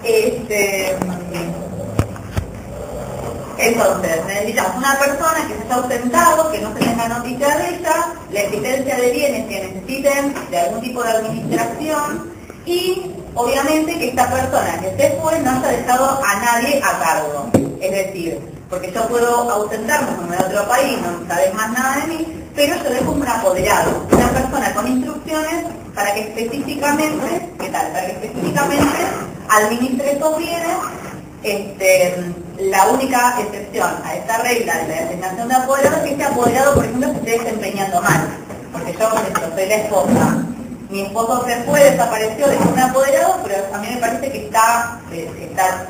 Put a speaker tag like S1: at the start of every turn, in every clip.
S1: Este, entonces, necesitamos una persona que se haya ausentado, que no se tenga noticia de ella, la existencia de bienes que necesiten de algún tipo de administración y, obviamente, que esta persona que se fue no haya dejado a nadie a cargo. Es decir, porque yo puedo ausentarme, me voy a otro país, no sabes más nada de mí, pero yo dejo un apoderado, una persona con instrucciones para que específicamente, ¿qué tal? Para que específicamente administre estos bienes. La única excepción a esta regla de la designación de apoderado es que este apoderado, por ejemplo, se esté desempeñando mal. Porque yo, por ejemplo, soy la esposa, mi esposo se fue, desapareció, dejó un apoderado, pero a mí me parece que está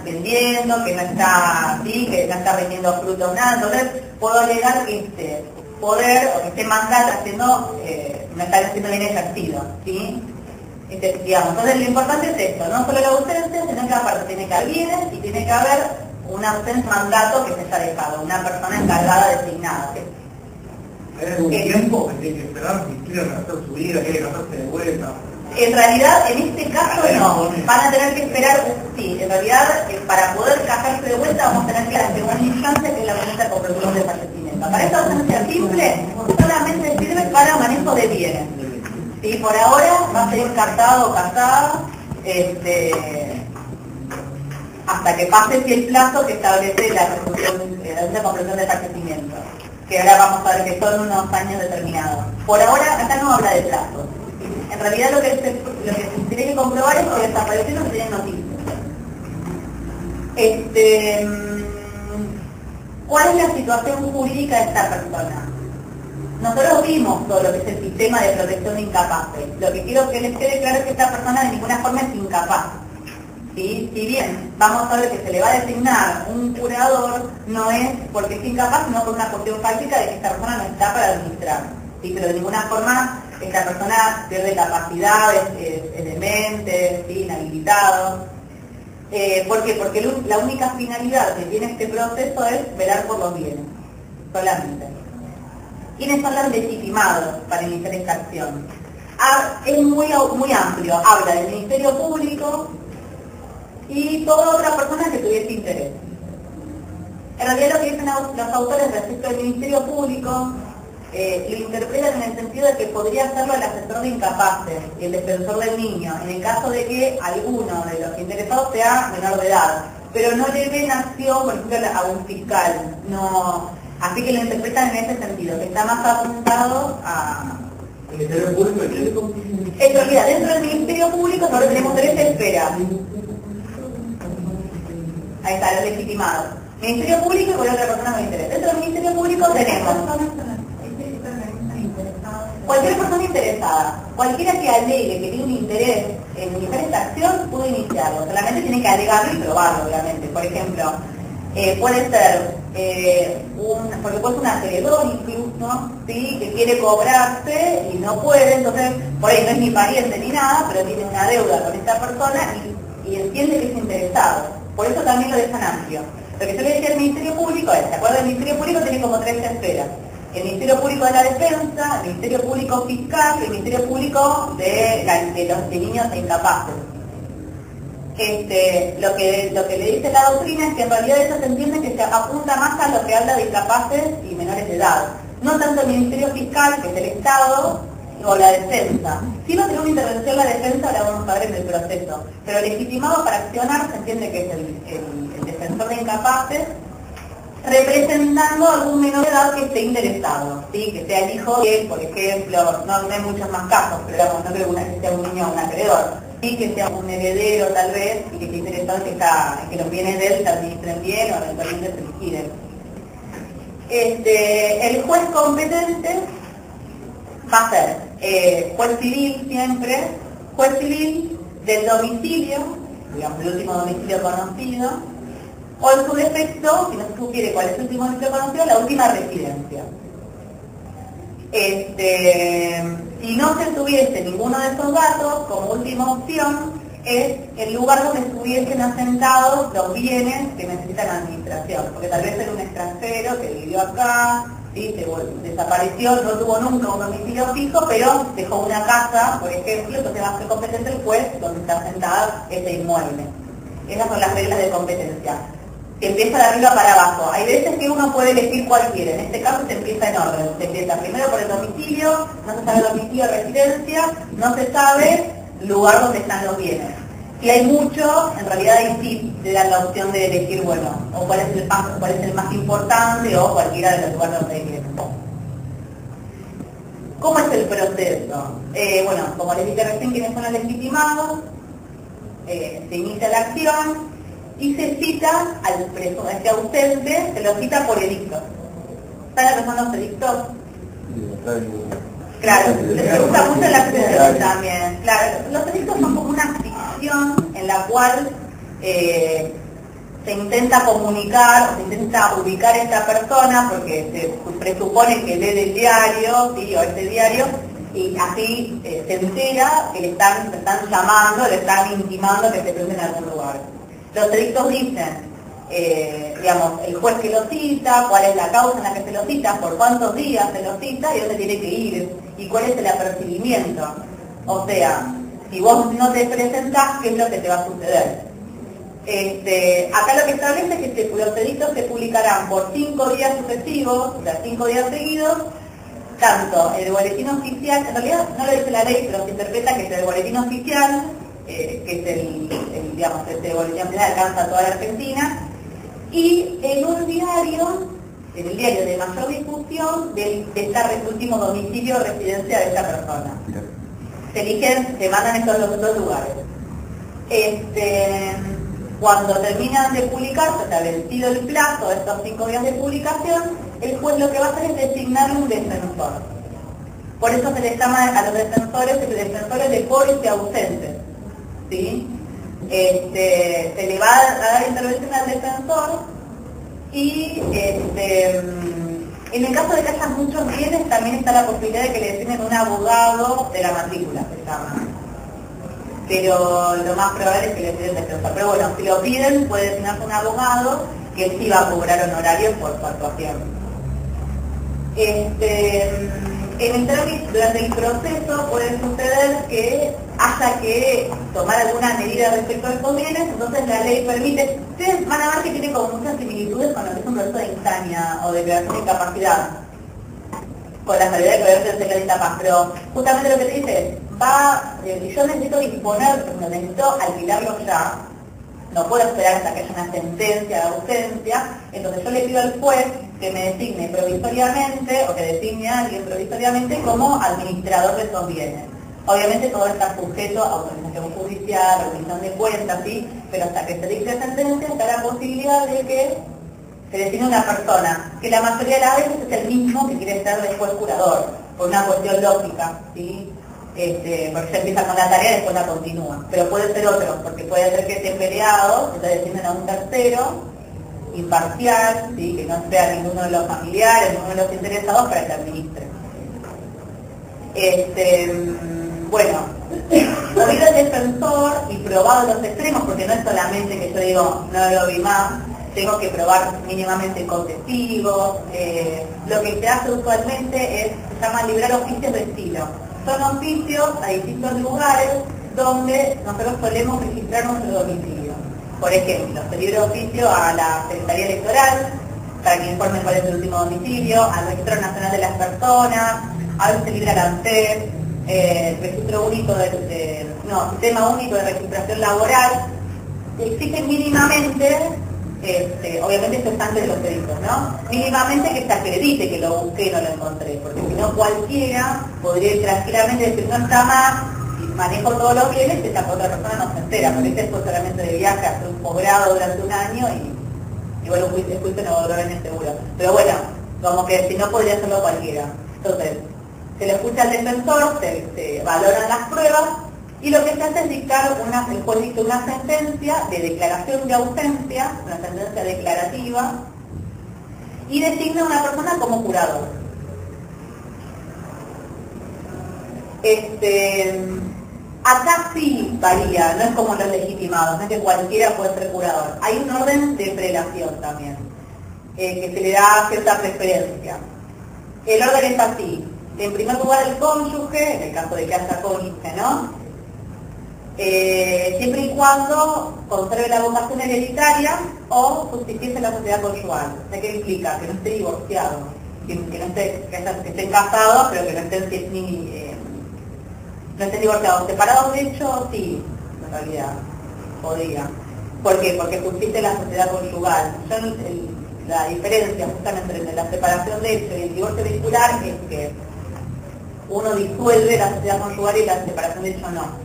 S1: vendiendo, que no está así, que no está vendiendo frutos, nada. Entonces puedo alegar que este poder o que este mandato no está siendo bien ejercido, ¿sí? Entonces lo importante es esto, no solo la ausencia, sino que aparte tiene que haber bienes y tiene que haber un mandato que se haya dejado, una persona encargada designada.
S2: ¿Hay algún tiempo que tiene que esperar si quieren hacer su vida, quieren hacerse de vuelta?
S1: En realidad, en este caso no, van a tener que esperar, sí, en realidad para poder casarse de vuelta vamos a tener que ir a la segunda instancia, que es la ausencia con preclusión de fallecimiento. Para esta ausencia simple, solamente sirve para manejo de bienes. Sí, por ahora va a ser casado o casada, hasta que pase el plazo que establece la conclusión de fallecimiento, que ahora vamos a ver que son unos años determinados. Por ahora, acá no habla de plazo. En realidad lo que se tiene que comprobar es que desapareció no se tiene noticias. ¿Cuál es la situación jurídica de esta persona? Nosotros vimos todo lo que es el sistema de protección de incapaces. Lo que quiero que les quede claro es que esta persona de ninguna forma es incapaz. ¿Sí? Si bien vamos a ver que se le va a designar un curador, no es porque es incapaz, sino por una cuestión fáctica de que esta persona no está para administrar. ¿Sí? Pero de ninguna forma esta persona pierde capacidades, es demente, ¿sí? Inhabilitado. ¿Por qué? Porque la única finalidad que tiene este proceso es velar por los bienes, solamente. ¿Quiénes son los legitimados para iniciar esta acción? Es muy amplio, habla del Ministerio Público y toda otra persona que tuviese interés. En realidad lo que dicen los autores respecto al Ministerio Público lo interpretan en el sentido de que podría hacerlo el asesor de incapaces y el defensor del niño, en el caso de que alguno de los interesados sea menor de edad, pero no le den acción, por ejemplo, a un fiscal, no. Así que lo interpretan en ese sentido, que está más apuntado a...
S2: ¿El Ministerio Público?
S1: En realidad, dentro del Ministerio Público nosotros tenemos tres esferas. Ahí está, los legitimados. Ministerio Público y por otra persona con interés. Dentro del Ministerio Público tenemos cualquier persona interesada. Cualquiera que alegue que tiene un interés en iniciar esta acción puede iniciarlo. Solamente tiene que alegarlo y probarlo, obviamente. Por ejemplo, puede ser porque puede ser un acreedor incluso, ¿sí? Que quiere cobrarse y no puede, entonces por ahí no es ni pariente ni nada, pero tiene una deuda con esta persona y entiende que es interesado. Por eso también lo dejan amplio. Lo que yo le decía al Ministerio Público es, ¿se acuerdan? El Ministerio Público tiene como tres esferas. El Ministerio Público de la Defensa, el Ministerio Público Fiscal y el Ministerio Público de los niños e incapaces. Lo que le dice la doctrina es que en realidad eso se entiende que se apunta más a lo que habla de incapaces y menores de edad. No tanto el Ministerio Fiscal, que es el Estado, o la Defensa. Si no tiene una intervención la Defensa, la vamos a ver en el proceso. Pero legitimado para accionar se entiende que es el defensor de incapaces, representando a algún menor de edad que esté interesado, ¿sí? Que sea el hijo de él, por ejemplo, no hay muchos más casos, pero digamos, no creo que sea un niño o un acreedor, sí, que sea un heredero tal vez, y que esté interesado en que los bienes de él se administren bien o eventualmente se liquiden. El juez competente va a ser juez civil siempre, juez civil del domicilio, digamos el último domicilio conocido, o en su defecto, si no se supiere cuál es el último domicilio conocido, la última residencia. Si no se tuviese ninguno de esos datos, como última opción, es el lugar donde estuviesen asentados los bienes que necesitan administración, porque tal vez era un extranjero que vivió acá, ¿sí? Desapareció, no tuvo nunca un domicilio fijo, pero dejó una casa, por ejemplo, entonces va a ser competente el juez donde está asentado ese inmueble. Esas son las reglas de competencia. Se empieza de arriba para abajo. Hay veces que uno puede elegir cualquiera. En este caso se empieza en orden. Se empieza primero por el domicilio, no se sabe domicilio, residencia, no se sabe lugar donde están los bienes. Si hay mucho, en realidad ahí sí te dan la opción de elegir, bueno, o cuál es el más importante o cualquiera de los lugares donde hay bienes. ¿Cómo es el proceso? Bueno, como les dije recién, quienes son los legitimados, se inicia la acción y se cita al preso, este ausente, se lo cita por edicto. ¿Saben lo que son los edictos? Claro, se usa mucho en la expresión también. Claro, los edictos son como una ficción en la cual se intenta comunicar, o se intenta ubicar a esta persona, porque se presupone que lee el diario, ¿sí? O este diario, y así se entera que le están llamando, le están intimando que se presente en algún lugar. Los edictos dicen, digamos, el juez que lo cita, cuál es la causa en la que se lo cita, por cuántos días se lo cita y dónde tiene que ir, y cuál es el apercibimiento. O sea, si vos no te presentás, ¿qué es lo que te va a suceder? Acá lo que establece es que los edictos se publicarán por 5 días sucesivos, o sea, 5 días seguidos, tanto el boletín oficial, en realidad no lo dice la ley, pero se interpreta que es el boletín oficial, que es digamos, este boletín oficial alcanza a toda la Argentina, y en un diario, en el diario de mayor difusión, de este último domicilio o residencia de esta persona. Se mandan estos los dos lugares. Cuando terminan de publicarse, o sea, vencido el plazo de estos 5 días de publicación, el juez lo que va a hacer es designar un defensor. Por eso se les llama a los defensores de pobres y ausentes, ¿sí? Se le va a dar intervención al defensor y en el caso de que haya muchos bienes también está la posibilidad de que le designen un abogado de la matrícula, se llama. Pero lo más probable es que le piden defensor. Pero bueno, si lo piden, puede designarse un abogado que sí va a cobrar honorarios por su actuación. Durante el proceso puede suceder que haya que tomar alguna medida respecto a estos bienes, entonces la ley permite. Ustedes van a ver que tiene como muchas similitudes con lo que es un proceso de instancia o declaración de incapacidad, con la salida de declaración de incapaz, pero justamente lo que te dice es, yo necesito disponer, necesito alquilarlo ya, no puedo esperar hasta que haya una sentencia de ausencia, entonces yo le pido al juez que me designe provisoriamente, o que designe a alguien provisoriamente como administrador de esos bienes. Obviamente todo está sujeto a autorización judicial, rendición de cuentas, ¿sí? Pero hasta que se dicte sentencia está la posibilidad de que se designe una persona, que la mayoría de las veces es el mismo que quiere ser después curador, por una cuestión lógica, ¿sí? Porque se empieza con la tarea y después la continúa. Pero puede ser otro, porque puede ser que esté peleado, entonces designen a un tercero, imparcial, ¿sí? Que no sea ninguno de los familiares, ninguno de los interesados para que administre. Bueno, oído el defensor y probado los extremos, porque no es solamente que yo digo, no lo vi más, tengo que probar mínimamente con testigos. Lo que se hace usualmente se llama librar oficios de estilo. Son oficios a distintos lugares donde nosotros solemos registrar nuestro domicilio. Por ejemplo, se libra oficio a la Secretaría Electoral para que informen cuál es el último domicilio, al Registro Nacional de las Personas, a veces se libra la ANSES, Registro Único Sistema Único de Registración Laboral. Exigen mínimamente, obviamente esto es antes de los delitos, ¿no? Mínimamente que se acredite que lo busqué y no lo encontré, porque si no cualquiera podría ir tranquilamente decir no está más, y manejo todos los bienes, esa otra persona no se entera, porque este fue solamente de viaje, hacer un posgrado durante un año y bueno, fuiste no volver en el seguro. Pero bueno, como que si no podría hacerlo cualquiera. Entonces, se le escucha al defensor, se valoran las pruebas, y lo que se hace es dictar el juez dicta una sentencia de declaración de ausencia, una sentencia declarativa, y designa a una persona como curador. Acá sí varía, no es como los legitimados, no es que cualquiera puede ser curador. Hay un orden de prelación también, que se le da cierta preferencia. El orden es así. En primer lugar el cónyuge, en el caso de que haya cónyuge, ¿no? siempre y cuando conserve la vocación hereditaria o sustituyese la sociedad conyugal. ¿Qué implica? Que no esté divorciado, que estén casados, pero que no estén no estén divorciados. Separados, de hecho, sí, en realidad, podría. ¿Por qué? Porque subsiste la sociedad conyugal. La diferencia justamente entre la separación de hecho y el divorcio vehicular es que uno disuelve la sociedad conyugal y la separación de hecho no.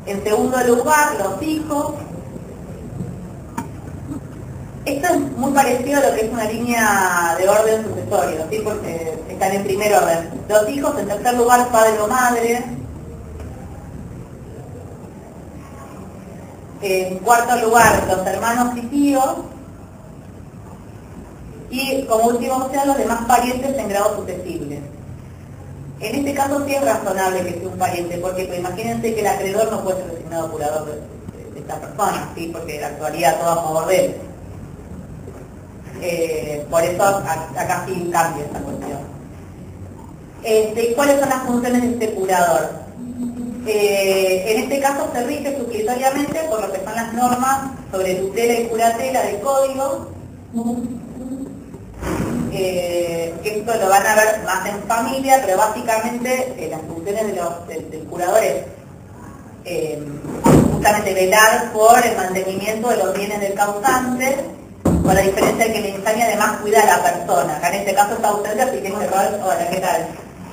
S1: En segundo lugar, los hijos. Esto es muy parecido a lo que es una línea de orden sucesorio, ¿sí? Porque están en primer orden. Los hijos, en tercer lugar, padre o madre. En cuarto lugar, los hermanos y tíos. Y como última opción, los demás parientes en grado sucesible. En este caso sí es razonable que sea un pariente, porque pues, imagínense que el acreedor no puede ser designado curador de esta persona, ¿sí? Porque actuaría todo a favor de él. Por eso acá sí cambia esta cuestión. ¿Cuáles son las funciones de este curador? En este caso se rige sustitutoriamente por lo que son las normas sobre tutela y curatela del código, que esto lo van a ver más en familia, pero básicamente las funciones del curador es justamente velar por el mantenimiento de los bienes del causante, con la diferencia de que el insania además cuida a la persona. Acá en este caso está ausente, así que hola, ¿qué tal?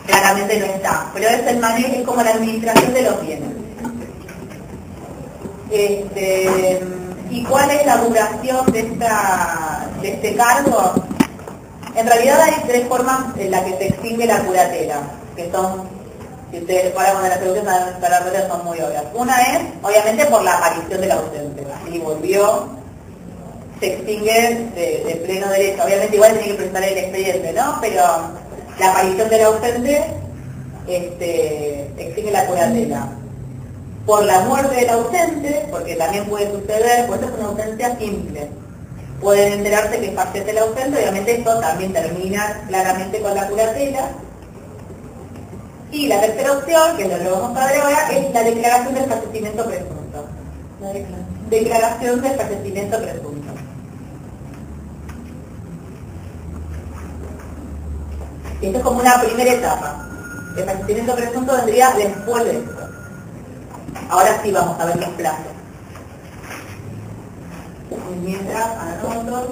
S1: Claramente no está, pero es el manejo, es como la administración de los bienes. ¿Y cuál es la duración de este cargo? En realidad hay tres formas en las que se extingue la curatela, que son, si ustedes paran con la solución para la curatela, son muy obvias. Una es, obviamente, por la aparición del ausente. Y volvió, se extingue de pleno derecho. Obviamente igual tiene que presentar el expediente, ¿no? Pero la aparición del ausente extingue la curatela. Por la muerte del ausente, porque también puede suceder, pues es una ausencia simple. Pueden enterarse que fallece el ausente, obviamente esto también termina claramente con la curatela. Y la tercera opción, que es lo que vamos a ver ahora, es la declaración del fallecimiento presunto. Declaración del fallecimiento presunto. Y esto es como una primera etapa. El fallecimiento presunto vendría después de esto. Ahora sí vamos a ver los plazos. Mientras anoto.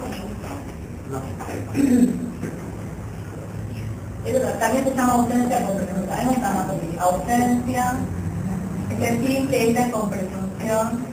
S1: Eso también se llama ausencia con presunción. A mí me gusta más así. Ausencia, es decir, que entra con presunción.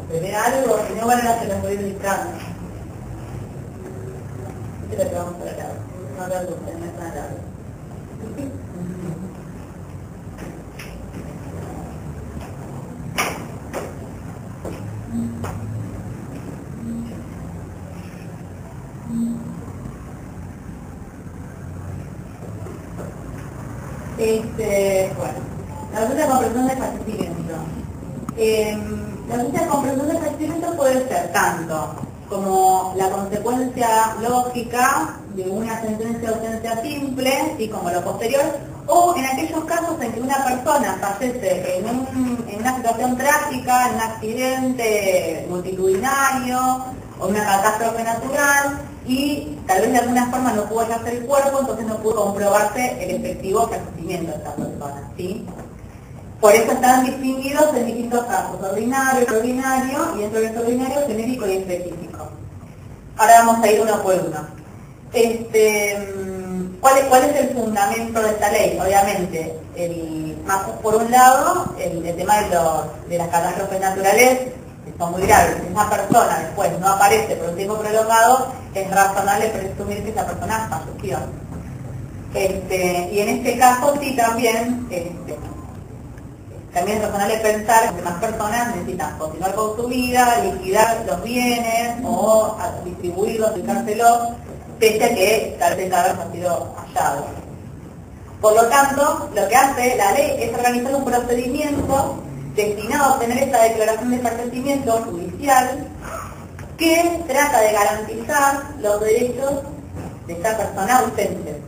S1: Beber algo, si no van a se los voy indicando. Esto es lo que vamos a hablar. No hablar de usted, no es nada. Bueno, la ausencia con presunción de fallecimiento. La ausencia con presunción de fallecimiento puede ser tanto como la consecuencia lógica de una sentencia de ausencia simple, ¿sí? Como lo posterior, o en aquellos casos en que una persona fallece en una situación trágica, en un accidente multitudinario o una catástrofe natural, y tal vez de alguna forma no pudo hallarse el cuerpo, entonces no pudo comprobarse el efectivo fallecimiento de esa persona, ¿sí? Por eso están distinguidos en distintos casos, ordinario, extraordinario, y dentro del extraordinario genérico y específico. Ahora vamos a ir uno por uno. ¿Cuál es el fundamento de esta ley? Obviamente, por un lado, el tema de las catástrofes naturales, que son muy graves. Si esa persona después no aparece por un tiempo prolongado, es razonable presumir que esa persona falleció. Y en este caso sí también es razonable pensar que más personas necesitan continuar con su vida, liquidar los bienes o distribuirlos, aplicárselos, pese a que tal vez cada vez ha sido hallado. Por lo tanto, lo que hace la ley es organizar un procedimiento destinado a obtener esta declaración de fallecimiento judicial que trata de garantizar los derechos de esta persona ausente.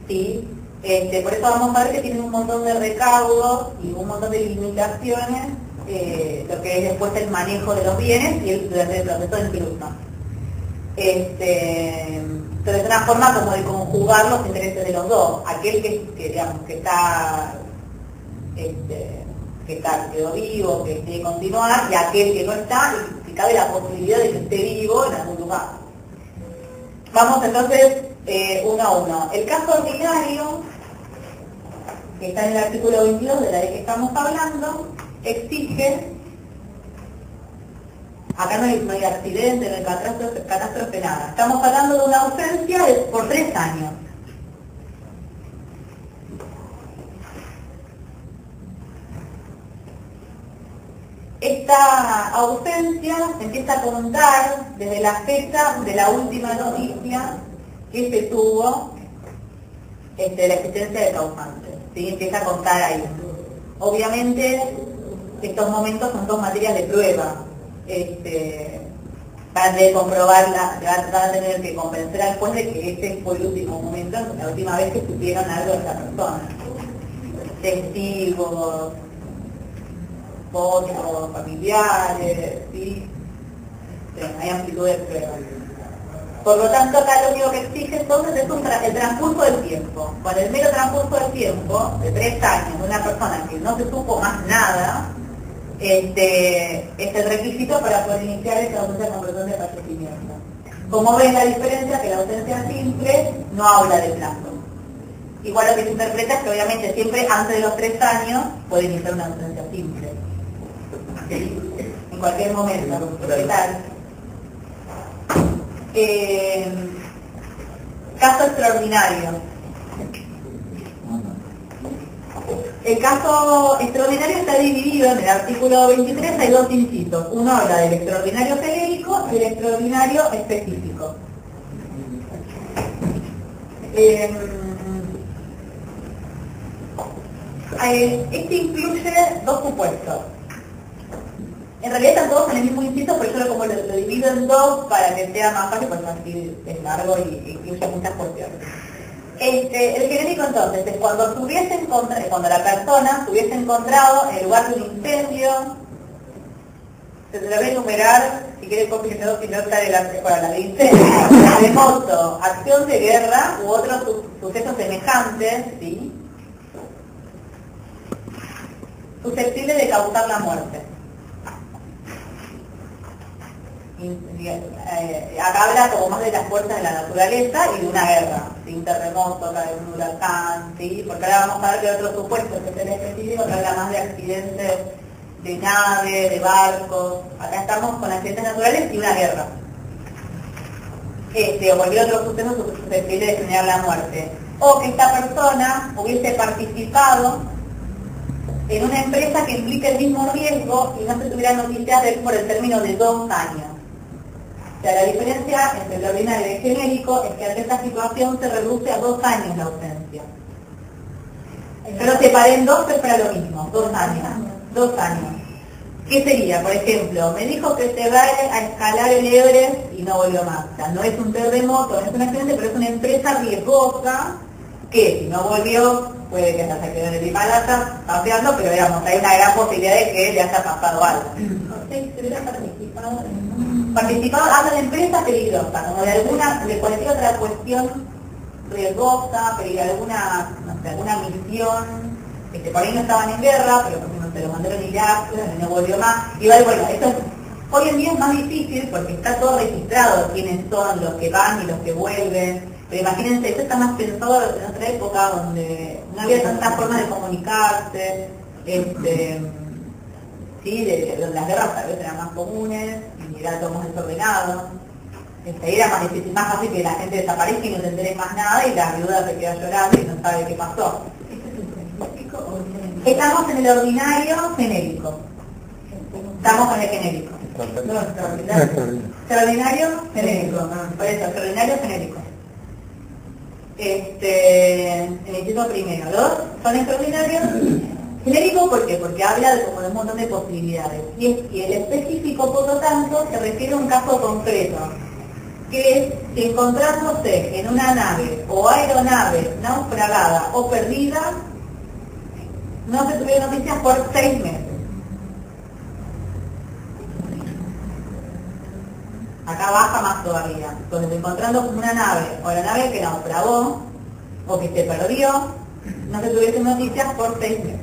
S1: ¿Sí? Por eso vamos a ver que tienen un montón de recaudos y un montón de limitaciones, lo que es después el manejo de los bienes y el proceso incluso. Entonces es una forma como de conjugar los intereses de los dos. Aquel que quedó vivo, que quiere continuar, y aquel que no está, y si cabe la posibilidad de que esté vivo en algún lugar. Vamos entonces uno a uno. El caso ordinario, que está en el artículo 22 de la ley que estamos hablando, exige, acá no hay accidente, no hay catástrofe, nada. Estamos hablando de una ausencia por 3 años. Esta ausencia se empieza a contar desde la fecha de la última noticia que se tuvo de la existencia de causante, ¿sí? Empieza a contar ahí. Obviamente, estos momentos son dos materias de prueba. Van a tener que comprobarla, van a tener que convencer al juez de que este fue el último momento, la última vez que supieron algo de esta persona. Testigos, fotos, familiares, ¿sí? Hay amplitud de pruebas. Por lo tanto, acá lo único que exige entonces es el transcurso del tiempo. Con el mero transcurso del tiempo, de 3 años, de una persona que no se supo más nada, es el requisito para poder iniciar esa ausencia con razón de fallecimiento. Como ven, la diferencia es que la ausencia simple no habla de plazo. Igual lo que se interpreta es que obviamente siempre antes de los 3 años puede iniciar una ausencia simple. ¿Sí? En cualquier momento. ¿Qué tal? Caso extraordinario. El caso extraordinario está dividido en el artículo 23, hay 2 incisos. Uno habla del extraordinario genérico y el extraordinario específico. Este incluye 2 supuestos. En realidad están todos en el mismo inciso, pero yo como lo divido en 2 para que sea más fácil, porque así es largo y incluye muchas cuestiones. El genérico entonces es cuando la persona se hubiese encontrado en el lugar de un incendio, se lo voy a enumerar, si quiere copia que no está de la de incendio, terremoto, acción de guerra u otros sucesos semejantes, ¿sí? Susceptibles de causar la muerte. Acá habla como más de las fuerzas de la naturaleza y de una guerra, ¿sí? Un terremoto, de un huracán, ¿sí? Porque ahora vamos a ver que otros supuestos que es el específico, que habla más de accidentes de nave, de barcos. Acá estamos con accidentes naturales y una guerra. O cualquier otro suceso susceptible de generar la muerte. O que esta persona hubiese participado en una empresa que implique el mismo riesgo y no se tuviera noticias de él por el término de 2 años. O sea, la diferencia entre el ordinario y el genérico es que ante esta situación se reduce a 2 años la ausencia. Pero separé en 2, pero para lo mismo, 2 años. 2 años. ¿Qué sería? Por ejemplo, me dijo que se va a escalar el Everest y no volvió más. O sea, no es un terremoto, no es un accidente, pero es una empresa riesgosa que si no volvió, puede que hasta se quedó en el Himalaya paseando, pero digamos, hay una gran posibilidad de que le haya pasado algo. No sé, se hubiera participado, habla de empresa peligrosa, como de cualquier otra cuestión riesgosa, pero de alguna, no sé, alguna misión. Por ahí no estaban en guerra, pero por ejemplo se lo mandaron a Irak, no volvió más. Igual, bueno, esto hoy en día es más difícil porque está todo registrado, quiénes son los que van y los que vuelven. Pero imagínense, esto está más pensado en otra época donde no había tantas formas de comunicarse, sí, donde las guerras tal vez eran más comunes y era todo más desordenado. Era más difícil, más fácil que la gente desaparezca y no se entere más nada y la viuda se queda llorando y no sabe qué pasó. Estamos en el ordinario genérico. Estamos con el genérico. No, extraordinario genérico. Por eso, extraordinario genérico. En el título primero, ¿dos? Son extraordinarios. Genérico, ¿por qué? Porque habla de, como de un montón de posibilidades. Y el específico, por lo tanto, se refiere a un caso concreto, que es que encontrándose en una nave o aeronave naufragada o perdida, no se tuvieron noticias por 6 meses. Acá baja más todavía. Entonces, encontrando una nave o la nave que naufragó o que se perdió, no se tuvieron noticias por 6 meses.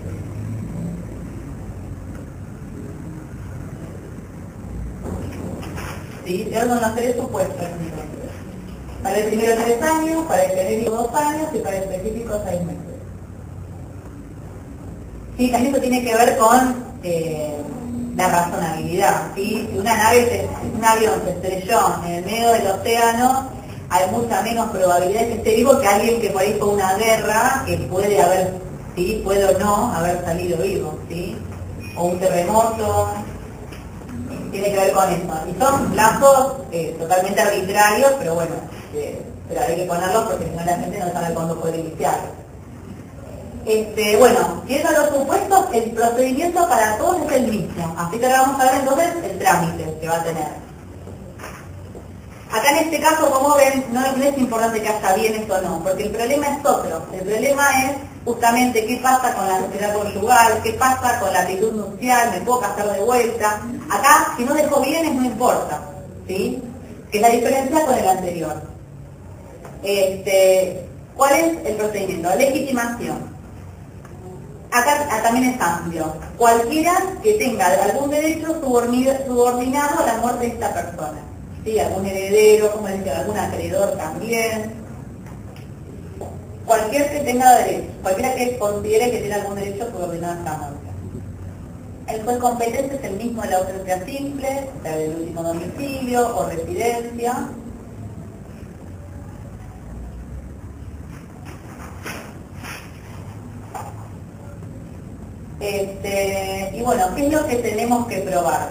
S1: ¿Sí? Esos son los 3 supuestos. Para el primero 3 años, para el genérico 2 años y para el específico 6 meses. Sí, también esto tiene que ver con la razonabilidad. ¿Sí? Si un avión se estrelló en el medio del océano, hay mucha menos probabilidad de que esté vivo que alguien que por ahí fue una guerra, que puede haber, ¿sí? Puede o no haber salido vivo, ¿sí? O un terremoto, tiene que ver con eso. Y son plazos totalmente arbitrarios, pero bueno, pero hay que ponerlos porque si no la gente no sabe cuándo puede iniciar. Bueno, viendo los supuestos, el procedimiento para todos es el mismo. Así que ahora vamos a ver entonces el trámite que va a tener. Acá en este caso, como ven, no es importante que haya bienes o no, porque el problema es otro. El problema es justamente qué pasa con la sociedad conyugal, qué pasa con la actitud nupcial, me puedo casar de vuelta. Acá, si no dejo bienes, no importa, ¿sí? Que es la diferencia con el anterior. ¿Cuál es el procedimiento? Legitimación. Acá también es amplio. Cualquiera que tenga algún derecho subordinado a la muerte de esta persona. ¿Sí? Algún heredero, como decía, algún acreedor también. Cualquiera que tenga derecho, cualquiera que considere que tiene algún derecho subordinado a esta muerte. El juez competente es el mismo de la ausencia simple, o sea, del último domicilio o residencia. Y bueno, ¿qué es lo que tenemos que probar?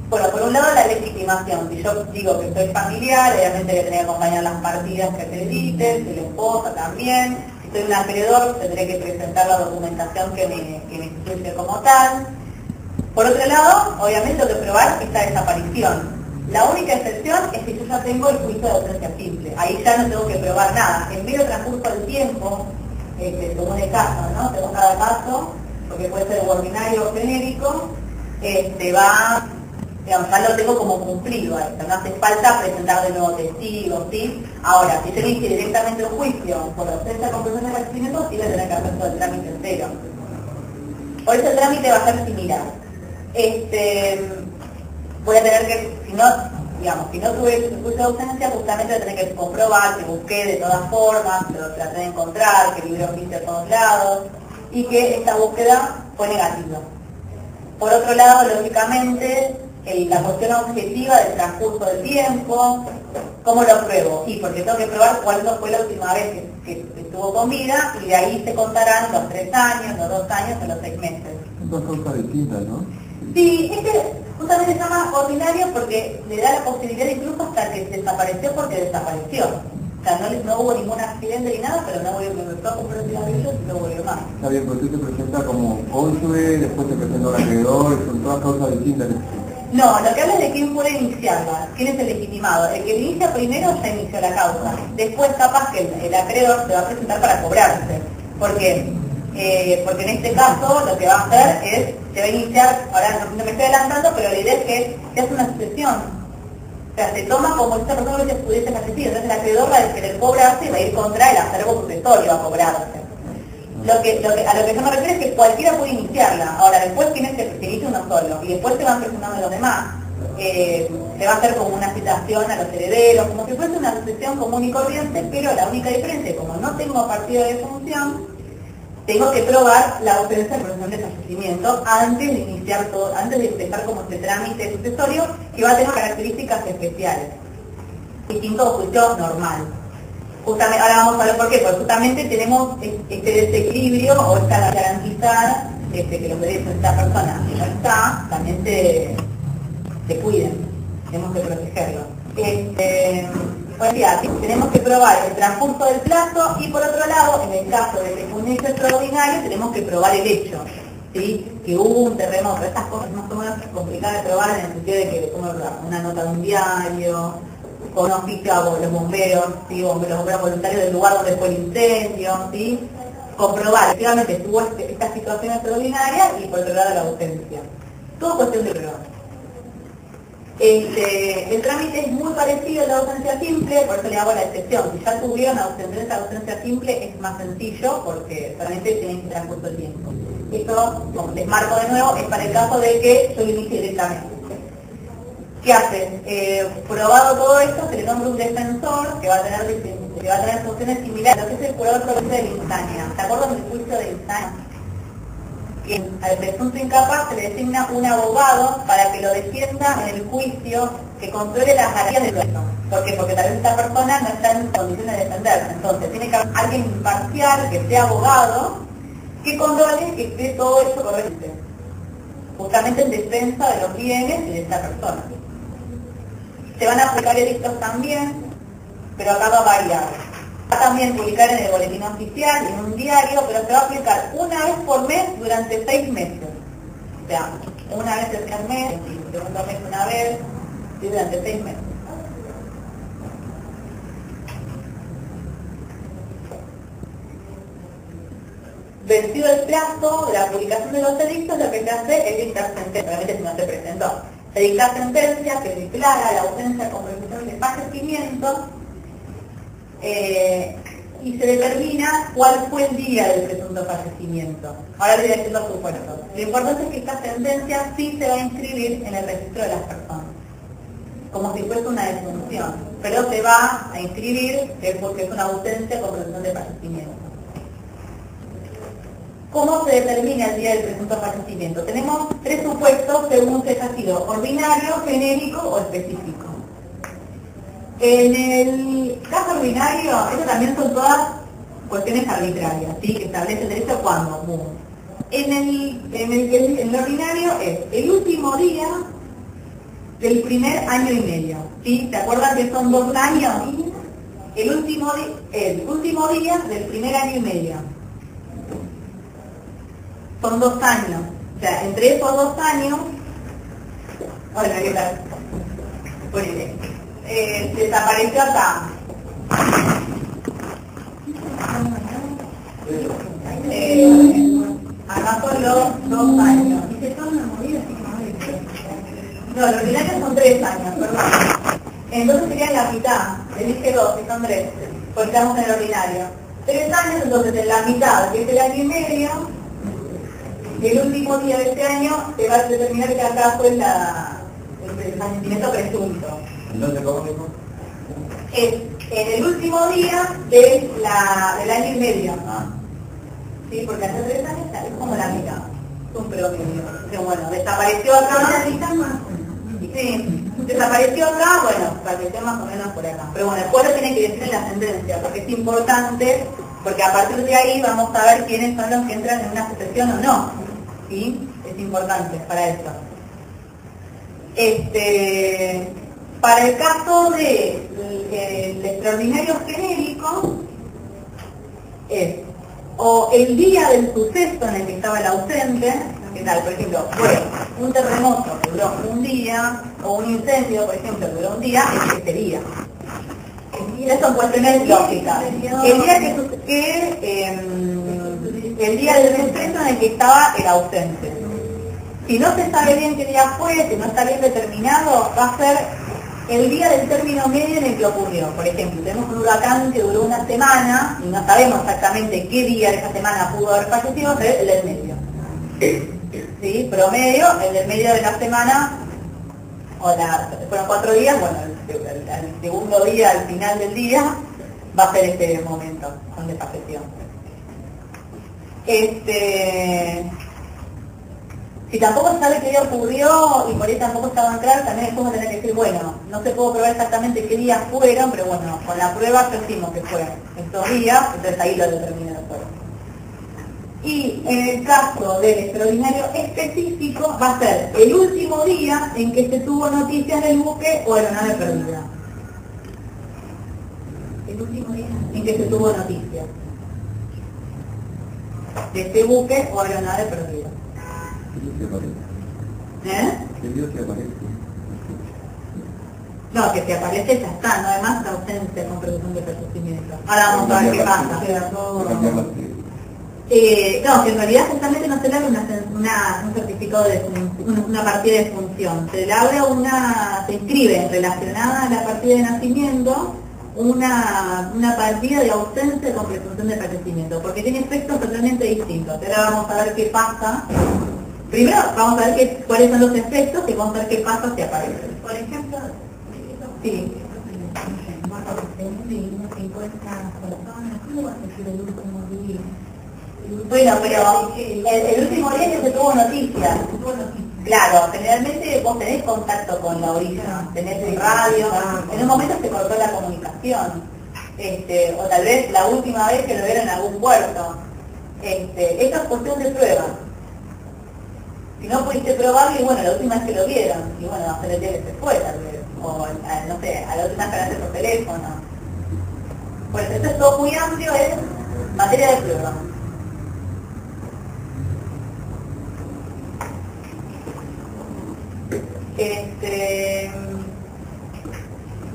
S1: Bueno, por un lado la legitimación. Si yo digo que soy familiar, obviamente voy a tener que acompañar las partidas que acrediten, si la esposa también. Si soy un acreedor, tendré que presentar la documentación que me instituye como tal. Por otro lado, obviamente tengo que probar esta desaparición. La única excepción es que yo ya tengo el juicio de ausencia simple. Ahí ya no tengo que probar nada. En medio transcurso del tiempo, según el caso, ¿no? Según cada caso, porque puede ser ordinario o genérico, va, digamos, ya lo tengo como cumplido a esto, no hace falta presentar de nuevo testigos, ¿sí? Ahora, si se inicia directamente el juicio por ausencia con persona de fallecimiento, sí le tendrá que hacer todo el trámite entero. Por eso el trámite va a ser similar. Voy a tener que, si no tuve el juicio de ausencia, justamente voy a tener que comprobar que busqué de todas formas, que lo traté de encontrar, que libré oficio a todos lados, y que esta búsqueda fue negativa. Por otro lado, lógicamente, la cuestión objetiva del transcurso del tiempo, ¿cómo lo pruebo? Sí, porque tengo que probar cuándo fue la última vez que estuvo con vida, y de ahí se contarán los 3 años, los 2 años o los 6 meses.
S3: Son dos cosas distintas, ¿no?
S1: Sí, justamente se llama ordinario porque le da la posibilidad incluso hasta que desapareció porque desapareció. O sea, no hubo ningún accidente ni nada, pero no volvió, me fue a comprar un cigarrillo y no volvió más.
S3: Está bien, pero tú te presenta como cónyuge, después te presentó el acreedor, son todas causas distintas.
S1: No, lo que habla es de quién puede iniciarla, quién es el legitimado. El que inicia primero ya inició la causa. Después capaz que el acreedor se va a presentar para cobrarse. ¿Por qué? Porque en este caso lo que va a hacer es, se va a iniciar, ahora no me estoy adelantando, pero la idea es que se hace una sucesión. O sea, se toma como si esta persona pudiese fallecer. Entonces el acreedor va a querer cobrarse y va a ir contra el acervo sucesorio a cobrarse. A lo que yo me refiero es que cualquiera puede iniciarla. Ahora, después tienes que inicia uno solo y después se van presentando los demás. Se va a hacer como una citación a los herederos, como si fuese una sucesión común y corriente, pero la única diferencia es que como no tengo partido de función, tengo que probar la ausencia de presunción de fallecimiento antes de iniciar todo, antes de empezar como este trámite sucesorio que va a tener características especiales, distinto a un juicio normal. Justamente, ahora vamos a ver por qué, porque justamente tenemos este desequilibrio o esta garantizar que los derechos de esta persona que no está también se cuiden, tenemos que protegerlos. Tenemos que probar el transcurso del plazo y por otro lado, en el caso de que fue un hecho extraordinario, tenemos que probar el hecho, ¿sí? Que hubo un terremoto. Estas cosas más o menos complicadas de probar en el sentido de que una nota de un diario, con un oficio a los bomberos, ¿sí? Los bomberos voluntarios del lugar donde fue el incendio, ¿sí? Comprobar efectivamente tuvo esta situación extraordinaria y por otro lado la ausencia. Todo cuestión de prueba. El trámite es muy parecido a la ausencia simple, por eso le hago la excepción. Si ya tuvieron ausencia simple es más sencillo porque solamente tienen que transcurso el tiempo. Esto, como les marco de nuevo, es para el caso de que yo lo inicie directamente. ¿Qué hacen? Probado todo esto, se le nombra un defensor que va a tener funciones similares a lo que es el curador provincial de la instancia. ¿Se acuerdan del juicio de instancia? Que al presunto incapaz se le designa un abogado para que lo defienda en el juicio, que controle las garantías del juicio. ¿Por qué? Porque tal vez esta persona no está en condiciones de defenderse. Entonces tiene que haber alguien imparcial, que sea abogado, que controle que esté todo eso correcto, justamente en defensa de los bienes de esta persona. Se van a aplicar edictos también, pero acá va a variar. Va a también publicar en el boletín oficial, en un diario, pero se va a aplicar una vez por mes durante 6 meses. O sea, una vez el mes, el segundo mes una vez, y durante 6 meses. Vencido el plazo de la publicación de los edictos, lo que se hace es dictar sentencia, realmente si no se presentó. Se dicta sentencia que declara la ausencia con presunción de fallecimiento y se determina cuál fue el día del presunto fallecimiento. Ahora le voy a decir los supuestos. Lo importante es que esta sentencia sí se va a inscribir en el registro de las personas, como si fuese una defunción, pero se va a inscribir porque es una ausencia con presunción de fallecimiento. ¿Cómo se determina el día del presunto fallecimiento? Tenemos 3 supuestos según si haya sido ordinario, genérico o específico. En el caso ordinario, eso también son todas cuestiones arbitrarias, ¿sí? Que establece el derecho cuando. En el ordinario es el último día del primer año y medio, ¿sí? ¿Se acuerdan que son 2 años? El último día del primer año y medio. Son 2 años. O sea, entre esos 2 años, hola, ¿qué tal? Ponele. Desapareció acá. Acá son los 2 años. No, los ordinarios son 3 años, perdón. Entonces serían la mitad. Le dije 2, que son 3, porque estamos en el ordinario. 3 años, entonces en la mitad, que es el año y medio, y el último día de este año se va a determinar que acá fue el fallecimiento presunto.
S3: Entonces, ¿cómo dijo?
S1: Es en el último día del año y medio. Sí, porque hace 3 años es como la mitad. Es un promedio. Que bueno, desapareció acá. Sí, desapareció acá, bueno, falleció más o menos por acá. Pero bueno, después lo tiene que decir en la sentencia, porque es importante, porque a partir de ahí vamos a ver quiénes son los que entran en una sucesión o no. ¿Sí? Es importante para esto. Para el caso del extraordinario genérico, específico es o el día del suceso en el que estaba el ausente, que tal, por ejemplo, fue un terremoto que duró un día, o un incendio, por ejemplo, que duró un día, es ese día. Esas son cuestiones lógicas. El día el día del suceso en el que estaba el ausente. Si no se sabe bien qué día fue, si no está bien determinado, va a ser el día del término medio en el que ocurrió. Por ejemplo, tenemos un huracán que duró una semana y no sabemos exactamente qué día de esa semana pudo haber fallecido, va a ser el del medio. ¿Sí? Promedio, el del medio de la semana, fueron 4 días, bueno, el segundo día, al final del día, va a ser este momento donde falleció. Si tampoco se sabe qué día ocurrió y por ahí tampoco estaban claros, también después vamos a tener que decir, bueno, no se pudo probar exactamente qué días fueron, pero bueno, con la prueba decimos que fue estos días, entonces ahí lo determina después. Y en el caso del extraordinario específico va a ser el último día en que se tuvo noticias del buque o aeronave perdida. El último día en que se tuvo noticias de este buque o aeronave perdida.
S3: Que Dios te aparece.
S1: No, que si aparece ya está, no además la ausencia con presunción de fallecimiento. Ahora vamos a ver qué pasa.
S3: No,
S1: que en realidad justamente no se le abre un certificado de una partida de función. Se le abre se inscribe relacionada a la partida de nacimiento una partida de ausencia con presunción de fallecimiento, porque tiene efectos totalmente distintos. Ahora vamos a ver qué pasa. Primero vamos a ver cuáles son los efectos y vamos a ver qué pasa si aparecen. Por ejemplo, sí. Bueno, pero el último día que se tuvo noticias. Claro, generalmente vos tenés contacto con la orilla, tenés el radio, en un momento se cortó la comunicación, o tal vez la última vez que lo vieron en algún puerto. Esto es cuestión de prueba. Si no pudiste probarlo, y bueno, la última vez que lo vieron, y bueno, hacer el día que se fue tal vez, o no sé, a la última vez que hablaste por teléfono. Pues esto es todo muy amplio, es materia de prueba.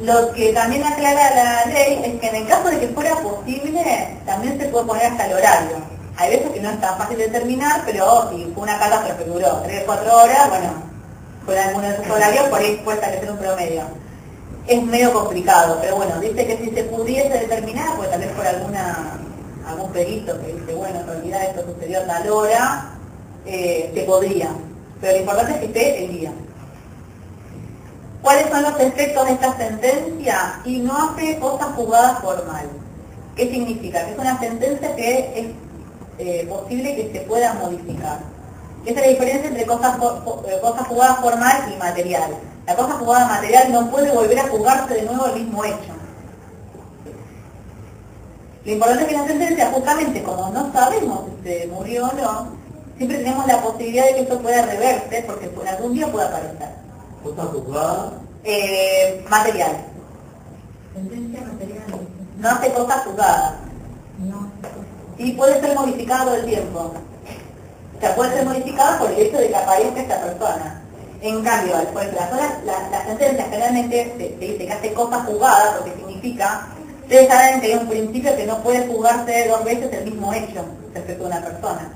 S1: Lo que también aclara la ley es que en el caso de que fuera posible, también se puede poner hasta el horario. Hay veces que no es tan fácil de determinar, pero si fue una catástrofe que duró 3 o 4 horas, bueno, con alguno de esos horarios por ahí puede establecer un promedio. Es medio complicado, pero bueno, dice que si se pudiese determinar, pues tal vez por algún perito que dice, bueno, en realidad esto sucedió a tal hora, se podría. Pero lo importante es que esté el día. ¿Cuáles son los efectos de esta sentencia? Y no hace cosas jugadas formal. ¿Qué significa? Que es una sentencia que es posible que se pueda modificar. Esa es la diferencia entre cosas jugadas formal y material. La cosa jugada material no puede volver a jugarse de nuevo el mismo hecho. Lo importante es que la sentencia, justamente como no sabemos si se murió o no, siempre tenemos la posibilidad de que esto pueda reverse, porque por algún día puede aparecer.
S2: ¿Cosa juzgada?
S1: Material.
S4: Sentencia material.
S1: No hace cosas juzgadas.
S4: No.
S1: Y puede ser modificado el tiempo. O sea, puede ser modificado por el hecho de que aparezca esta persona. En cambio, por ejemplo, las sentencias generalmente se dice que hace cosas jugadas, lo que significa, ustedes saben que hay un principio que no puede jugarse 2 veces el mismo hecho respecto a una persona.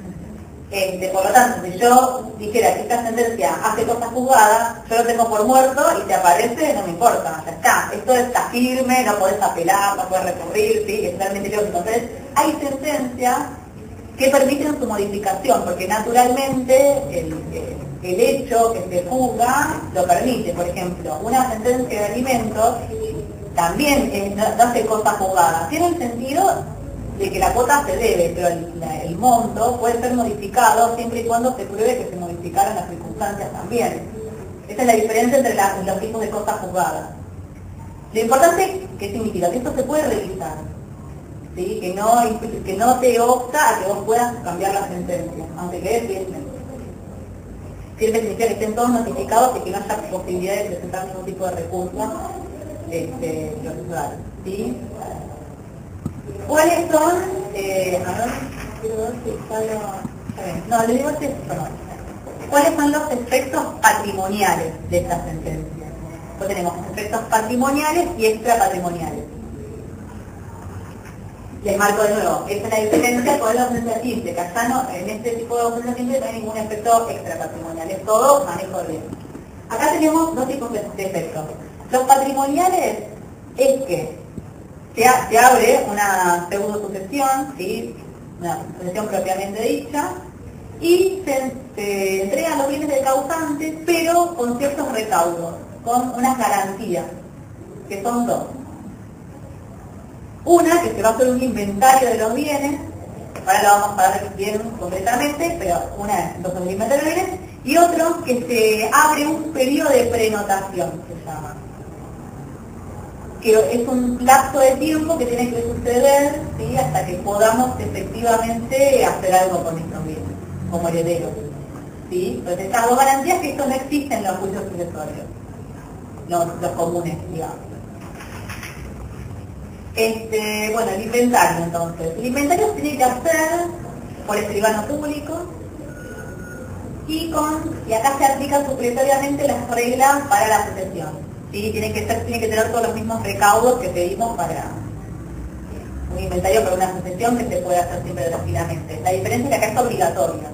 S1: Por lo tanto, si yo dijera que esta sentencia hace cosas jugadas, yo lo tengo por muerto y te aparece, no me importa, ya está. Esto está firme, no podés apelar, no podés recurrir, ¿sí? Es totalmente lógico. Entonces, hay sentencias que permiten su modificación, porque naturalmente el hecho que se juzga lo permite. Por ejemplo, una sentencia de alimentos también no hace cosas jugadas. Tiene el sentido de que la cuota se debe, pero el monto puede ser modificado siempre y cuando se pruebe que se modificaron las circunstancias también. Esa es la diferencia entre los tipos de cosas juzgadas. Lo importante, ¿qué significa? Que esto se puede revisar, ¿sí? Que no te opta a que vos puedas cambiar la sentencia, aunque quede firme. Firme significa que estén todos notificados y que no haya posibilidad de presentar ningún tipo de recurso procesal, ¿sí? ¿Cuáles son? A ver, quiero ver si está lo... No, le digo este, perdón. ¿Cuáles son los efectos patrimoniales de esta sentencia? Pues tenemos efectos patrimoniales y extrapatrimoniales. Les marco de nuevo, esta es la diferencia con la ausencia simple, que acá no, en este tipo de ausencia simple no hay ningún efecto extrapatrimonial, es todo manejo de bien. Acá tenemos dos tipos de efectos. Los patrimoniales es que se abre una pseudo sucesión, ¿sí? Una sucesión propiamente dicha, y se entregan los bienes del causante, pero con ciertos recaudos, con unas garantías, que son dos. Una, que se va a hacer un inventario de los bienes, ahora lo vamos a ver bien concretamente, pero una es entonces un inventario de bienes, y otro, que se abre un periodo de prenotación, se llama. Que es un lapso de tiempo que tiene que suceder, ¿sí? Hasta que podamos efectivamente hacer algo con estos bienes, como herederos. ¿Sí? Entonces, estas dos garantías que esto no existe en los juicios sucesorios, los comunes, digamos. Bueno, el inventario entonces. El inventario se tiene que hacer por escribano público y acá se aplican supletoriamente las reglas para la sucesión. ¿Sí? Tiene que tener todos los mismos recaudos que pedimos para un inventario para una sucesión que se puede hacer siempre tranquilamente. La diferencia es que acá es obligatoria.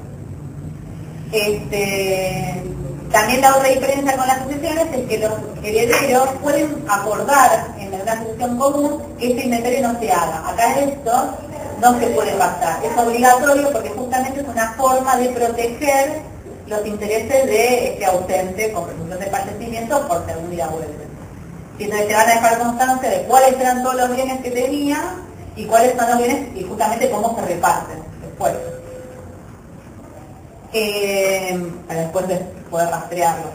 S1: También la otra diferencia con las sucesiones es que los herederos pueden acordar en una sucesión común que ese inventario no se haga. Acá esto no se puede pasar. Es obligatorio porque justamente es una forma de proteger los intereses de este ausente con presunción de fallecimiento por si algún día vuelve. Y entonces se van a dejar constancia de cuáles eran todos los bienes que tenía y cuáles son los bienes y justamente cómo se reparten después. Para después de poder rastrearlo.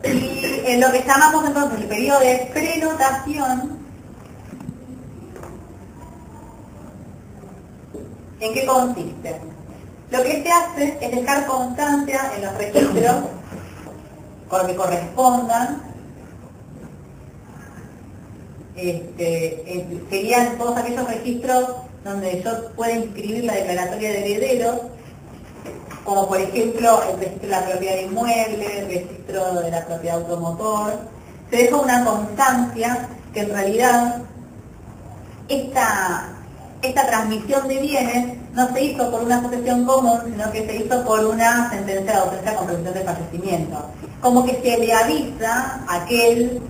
S1: Y en lo que llamamos entonces el periodo de prenotación, ¿en qué consiste? Lo que se hace es dejar constancia en los registros con que correspondan, serían todos aquellos registros donde yo pueda inscribir la declaratoria de herederos, como por ejemplo el registro de la propiedad inmueble, el registro de la propiedad automotor. Se deja una constancia que en realidad esta transmisión de bienes no se hizo por una sucesión común, sino que se hizo por una sentencia de ausencia con presunción de fallecimiento. Como que se le avisa a aquel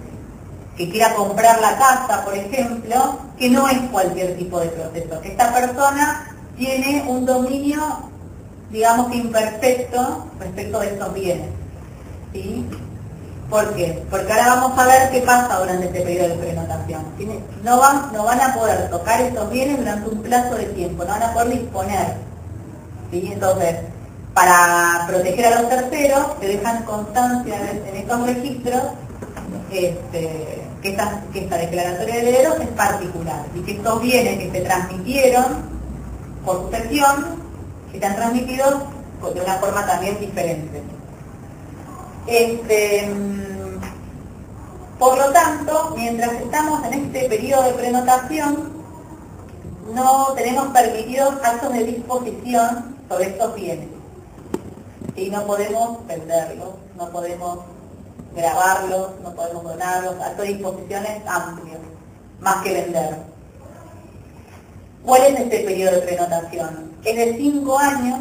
S1: que quiera comprar la casa, por ejemplo, que no es cualquier tipo de proceso, que esta persona tiene un dominio, digamos que imperfecto, respecto de estos bienes. ¿Sí? ¿Por qué? Porque ahora vamos a ver qué pasa durante este periodo de prenotación. No van a poder tocar estos bienes durante un plazo de tiempo, no van a poder disponer. ¿Sí? Entonces, para proteger a los terceros, se dejan constancia en estos registros que esta declaratoria de herederos es particular y que estos bienes que se transmitieron por sucesión están transmitidos de una forma también diferente. Por lo tanto, mientras estamos en este periodo de prenotación, no tenemos permitidos actos de disposición sobre estos bienes. Y no podemos venderlos, no podemos grabarlos, no podemos donarlos, actos de disposiciones amplios, más que vender. ¿Cuál es este periodo de prenotación? Es de 5 años,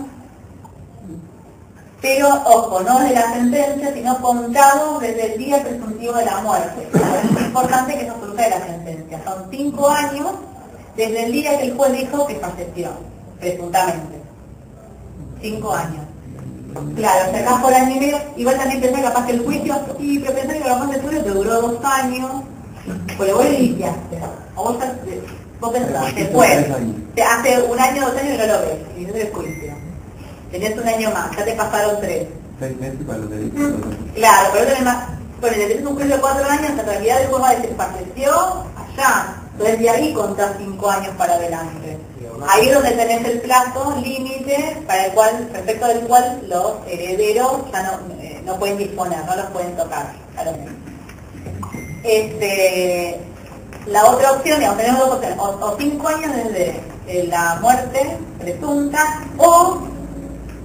S1: pero, ojo, no de la sentencia, sino contado desde el día presuntivo de la muerte. Es importante que no surja de la sentencia. Son 5 años desde el día que el juez dijo que falleció, presuntamente. 5 años. Claro, si acá por año y medio, igual también pensé capaz que el juicio, sí, pero pensé que lo más seguro te duró 2 años, pues lo vos le limpiaste. O vos pensás, después, hace 1 año, 2 años y no lo ves, y no es el juicio. Tenés 1 año más, ya te pasaron 3.
S3: 6 meses para los delitos.
S1: Claro, pero tenés más. Bueno, si tenés un juicio de 4 años, en realidad el juez va a decir, falleció allá. Entonces de ahí contás 5 años para adelante. Ahí es donde tenés el plazo límite para el cual, respecto del cual los herederos ya no pueden disponer, no los pueden tocar. Claro. La otra opción, digamos, tenemos dos opciones, o 5 años desde la muerte presunta, o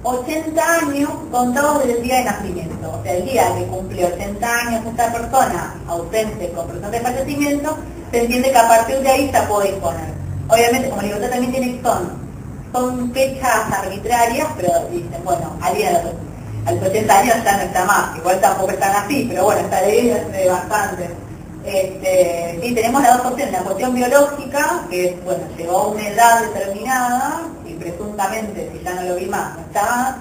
S1: 80 años contados desde el día de nacimiento. O sea, el día que cumple 80 años esta persona ausente con presunción de fallecimiento, se entiende que a partir de ahí se puede disponer. Obviamente, como libertad también tiene son fechas arbitrarias, pero dicen, bueno, alguien a los 80 años ya no está más, igual tampoco están así, pero bueno, está ahí es bastante. Sí, tenemos las dos opciones, la cuestión biológica, que es, bueno, llegó a una edad determinada, y presuntamente, si ya no lo vi más, no está más,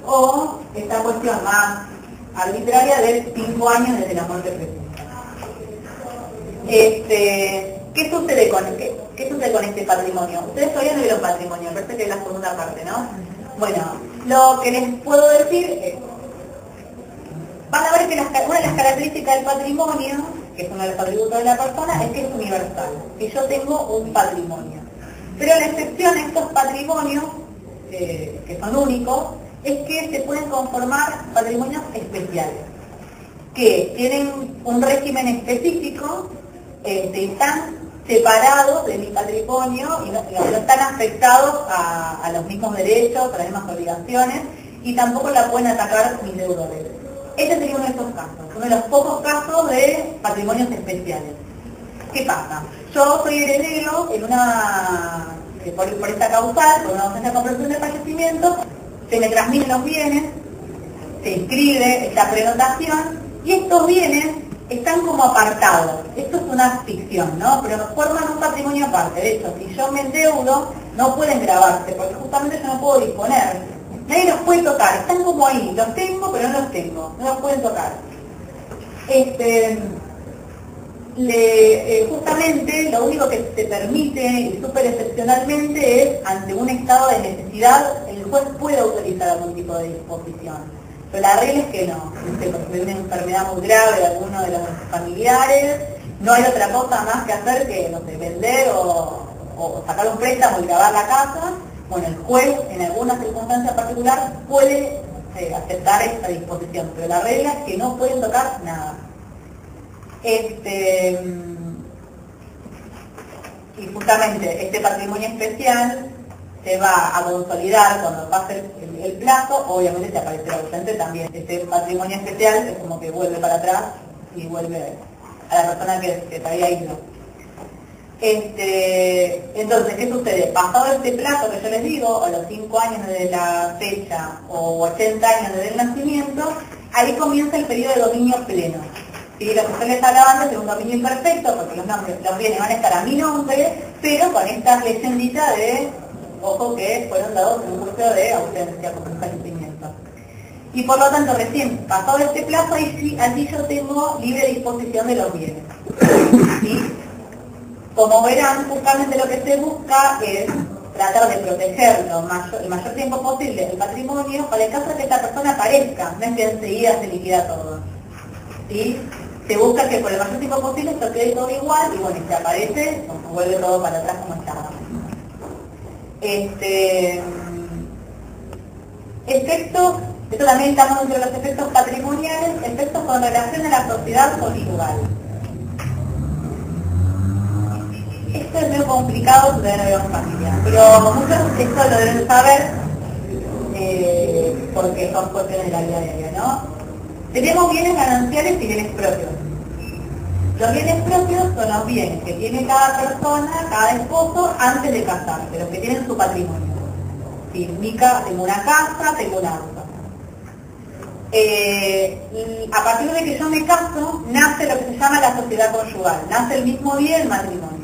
S1: o esta cuestión más arbitraria de 5 años desde la muerte presunta. ¿Qué sucede con este patrimonio? Ustedes todavía no vieron patrimonio, parece que es la segunda parte, ¿no? Bueno, lo que les puedo decir es, van a ver que una de las características del patrimonio, que es uno de los atributos de la persona, es que es universal, que yo tengo un patrimonio. Pero la excepción a estos patrimonios, que son únicos, es que se pueden conformar patrimonios especiales, que tienen un régimen específico, están separados de mi patrimonio y no están afectados a los mismos derechos, a las mismas obligaciones, y tampoco la pueden atacar mis deudores. Este sería uno de esos casos, uno de los pocos casos de patrimonios especiales. ¿Qué pasa? Yo soy heredero por esta causal, por una ausencia con presunción de fallecimiento, se me transmiten los bienes, se inscribe esta prenotación, y estos bienes están como apartados. Esto es una ficción, ¿no? Pero forman un patrimonio aparte. De hecho, si yo me endeudo, no pueden grabarse, porque justamente yo no puedo disponer. Nadie los puede tocar, están como ahí, los tengo pero no los tengo, no los pueden tocar. Justamente lo único que se permite, y súper excepcionalmente, es ante un estado de necesidad, el juez puede autorizar algún tipo de disposición. Pero la regla es que no, porque hay una enfermedad muy grave de alguno de los familiares, no hay otra cosa más que hacer que, no sé, vender o sacar un préstamo y grabar la casa. Bueno, el juez, en alguna circunstancia particular, puede aceptar esta disposición, pero la regla es que no pueden tocar nada. Y justamente este patrimonio especial se va a consolidar cuando pase el plazo, obviamente se aparecerá ausente también. Este patrimonio especial es como que vuelve para atrás y vuelve a la persona que se había ido. Entonces, ¿qué sucede? Pasado este plazo que yo les digo, a los 5 años desde la fecha o 80 años desde el nacimiento, ahí comienza el periodo de dominio pleno. ¿Sí? Lo que yo les hablaba antes de un dominio imperfecto, porque los bienes van a estar a mi nombre, pero con estas leyenditas de, ojo, que fueron dados en un curso de ausencia con un fallecimiento. Y por lo tanto, recién pasado este plazo, allí yo tengo libre disposición de los bienes. ¿Sí? Como verán, justamente lo que se busca es tratar de proteger el mayor tiempo posible el patrimonio para el caso de que esta persona aparezca, no es que enseguida se liquida todo. ¿Sí? Se busca que por el mayor tiempo posible esto quede todo igual y bueno, si aparece, vuelve todo para atrás como estaba. Efectos, esto también estamos dentro de los efectos patrimoniales, efectos con relación a la propiedad conyugal. Esto es medio complicado, todavía no veo familia, pero muchos esto lo deben saber porque son cuestiones de la vida diaria, ¿no? Tenemos bienes gananciales y bienes propios. Los bienes propios son los bienes que tiene cada persona, cada esposo, antes de casarse, los que tienen su patrimonio. Sí, tengo una casa, tengo un auto. A partir de que yo me caso, nace lo que se llama la sociedad conyugal, nace el mismo día el matrimonio.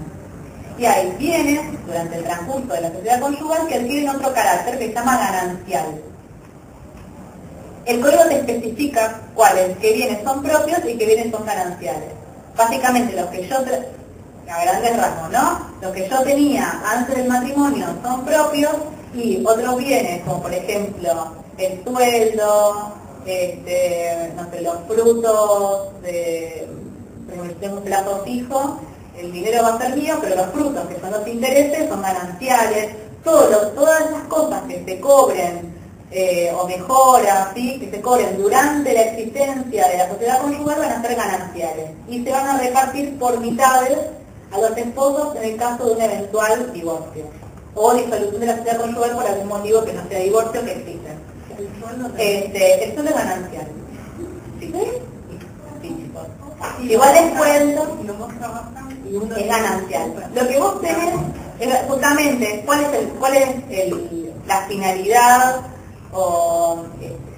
S1: Y hay bienes, durante el transcurso de la sociedad conyugal, que adquieren otro carácter que se llama ganancial. El código te especifica cuáles, qué bienes son propios y qué bienes son gananciales. Básicamente los que yo, a grandes rasgos, ¿no? Los que yo tenía antes del matrimonio son propios y otros bienes, como por ejemplo el sueldo, no sé, los frutos, tengo un plazo fijo, el dinero va a ser mío, pero los frutos, que son los intereses, son gananciales. Todas las cosas que se cobren o mejoras, ¿sí? Que se cobren durante la existencia de la sociedad conyugal van a ser gananciales y se van a repartir por mitades a los esposos en el caso de un eventual divorcio o disolución de la sociedad conyugal por algún motivo que no sea divorcio que existe. El sueldo es ganancial. ¿Sí? Sí, chicos. Igual les cuento, es ganancial. Lo que vos tenés es justamente cuál es la finalidad o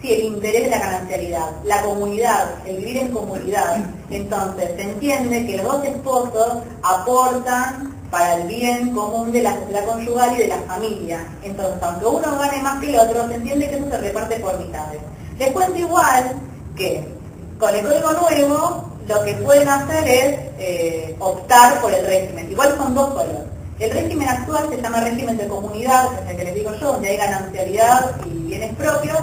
S1: el interés de la ganancialidad, la comunidad, el vivir en comunidad. Entonces se entiende que los dos esposos aportan para el bien común de la sociedad conyugal y de la familia. Entonces, aunque uno gane más que el otro, se entiende que eso se reparte por mitades. Les cuento igual que con el código nuevo lo que pueden hacer es optar por el régimen. Igual son dos solos. El régimen actual se llama régimen de comunidad, que es el que les digo yo, donde hay ganancialidad y bienes propios.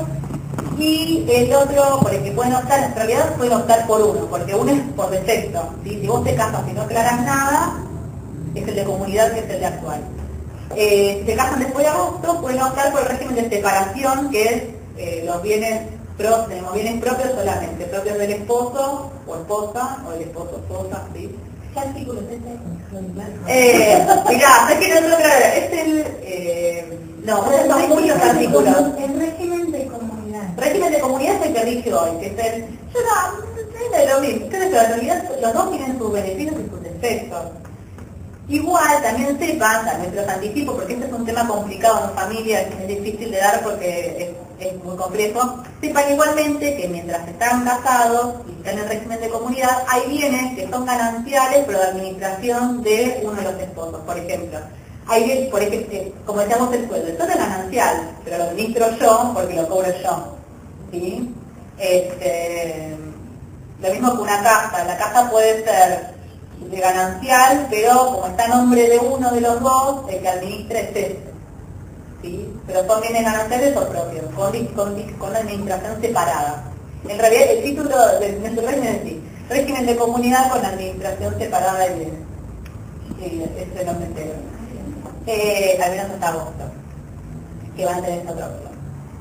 S1: Y el otro, por el que pueden optar, en realidad pueden optar por uno, porque uno es por defecto. ¿Sí? Si vos te casas y no aclarás nada, es el de comunidad, que es el de actual. Si se casan después de agosto, pueden optar por el régimen de separación, que es los bienes tenemos bienes propios solamente, propios del esposo o esposa, o del esposo o esposa, ¿sí?
S4: ¿Qué artículo es este?
S1: Mirá, es que no te lo creo, es el... no, son muchos artículos.
S4: El régimen de comunidad.
S1: Régimen de comunidad es el que rige hoy, que es el... Yo no, es lo mismo, ustedes en realidad los dos tienen sus beneficios y sus defectos. Igual, también sepan, también los anticipo, porque este es un tema complicado en familia, es difícil de dar porque es muy complejo. Sepan igualmente que mientras están casados y están en régimen de comunidad, hay bienes que son gananciales, pero de administración de uno de los esposos. Por ejemplo, hay bienes, por ejemplo, como decíamos el sueldo, el sueldo es ganancial, pero lo administro yo porque lo cobro yo. ¿Sí? Lo mismo que una casa, la casa puede ser de ganancial, pero como está a nombre de uno de los dos, el que administra es este. ¿Sí? Pero son bienes gananciales o propios, con la administración separada. En realidad el título de nuestro régimen es así, régimen de comunidad con administración separada de bienes. Sí, ese es el nombre entero. Al menos hasta agosto, que van a tener esa otra opción.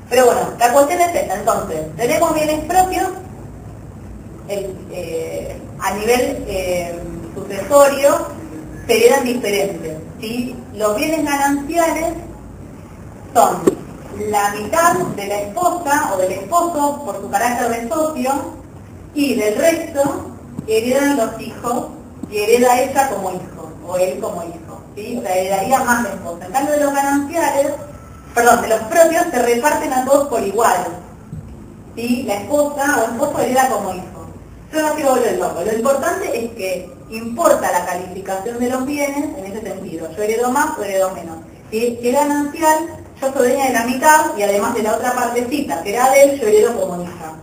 S1: Pero bueno, la cuestión es esta, entonces, tenemos bienes propios, a nivel sucesorio se heredan diferentes, ¿sí? Los bienes gananciales son la mitad de la esposa o del esposo por su carácter de socio, y del resto heredan los hijos y hereda ella como hijo o él como hijo, ¿sí? O sea, heredaría más la esposa. En cambio de los gananciales, de los propios se reparten a todos por igual, ¿sí? La esposa o esposo hereda como hijo. Yo no quiero volver loco, lo importante es que importa la calificación de los bienes en ese sentido. Yo heredo más o heredo menos. Si es ganancial, yo soy dueña de la mitad y además de la otra partecita que era de él, yo heredo como hija.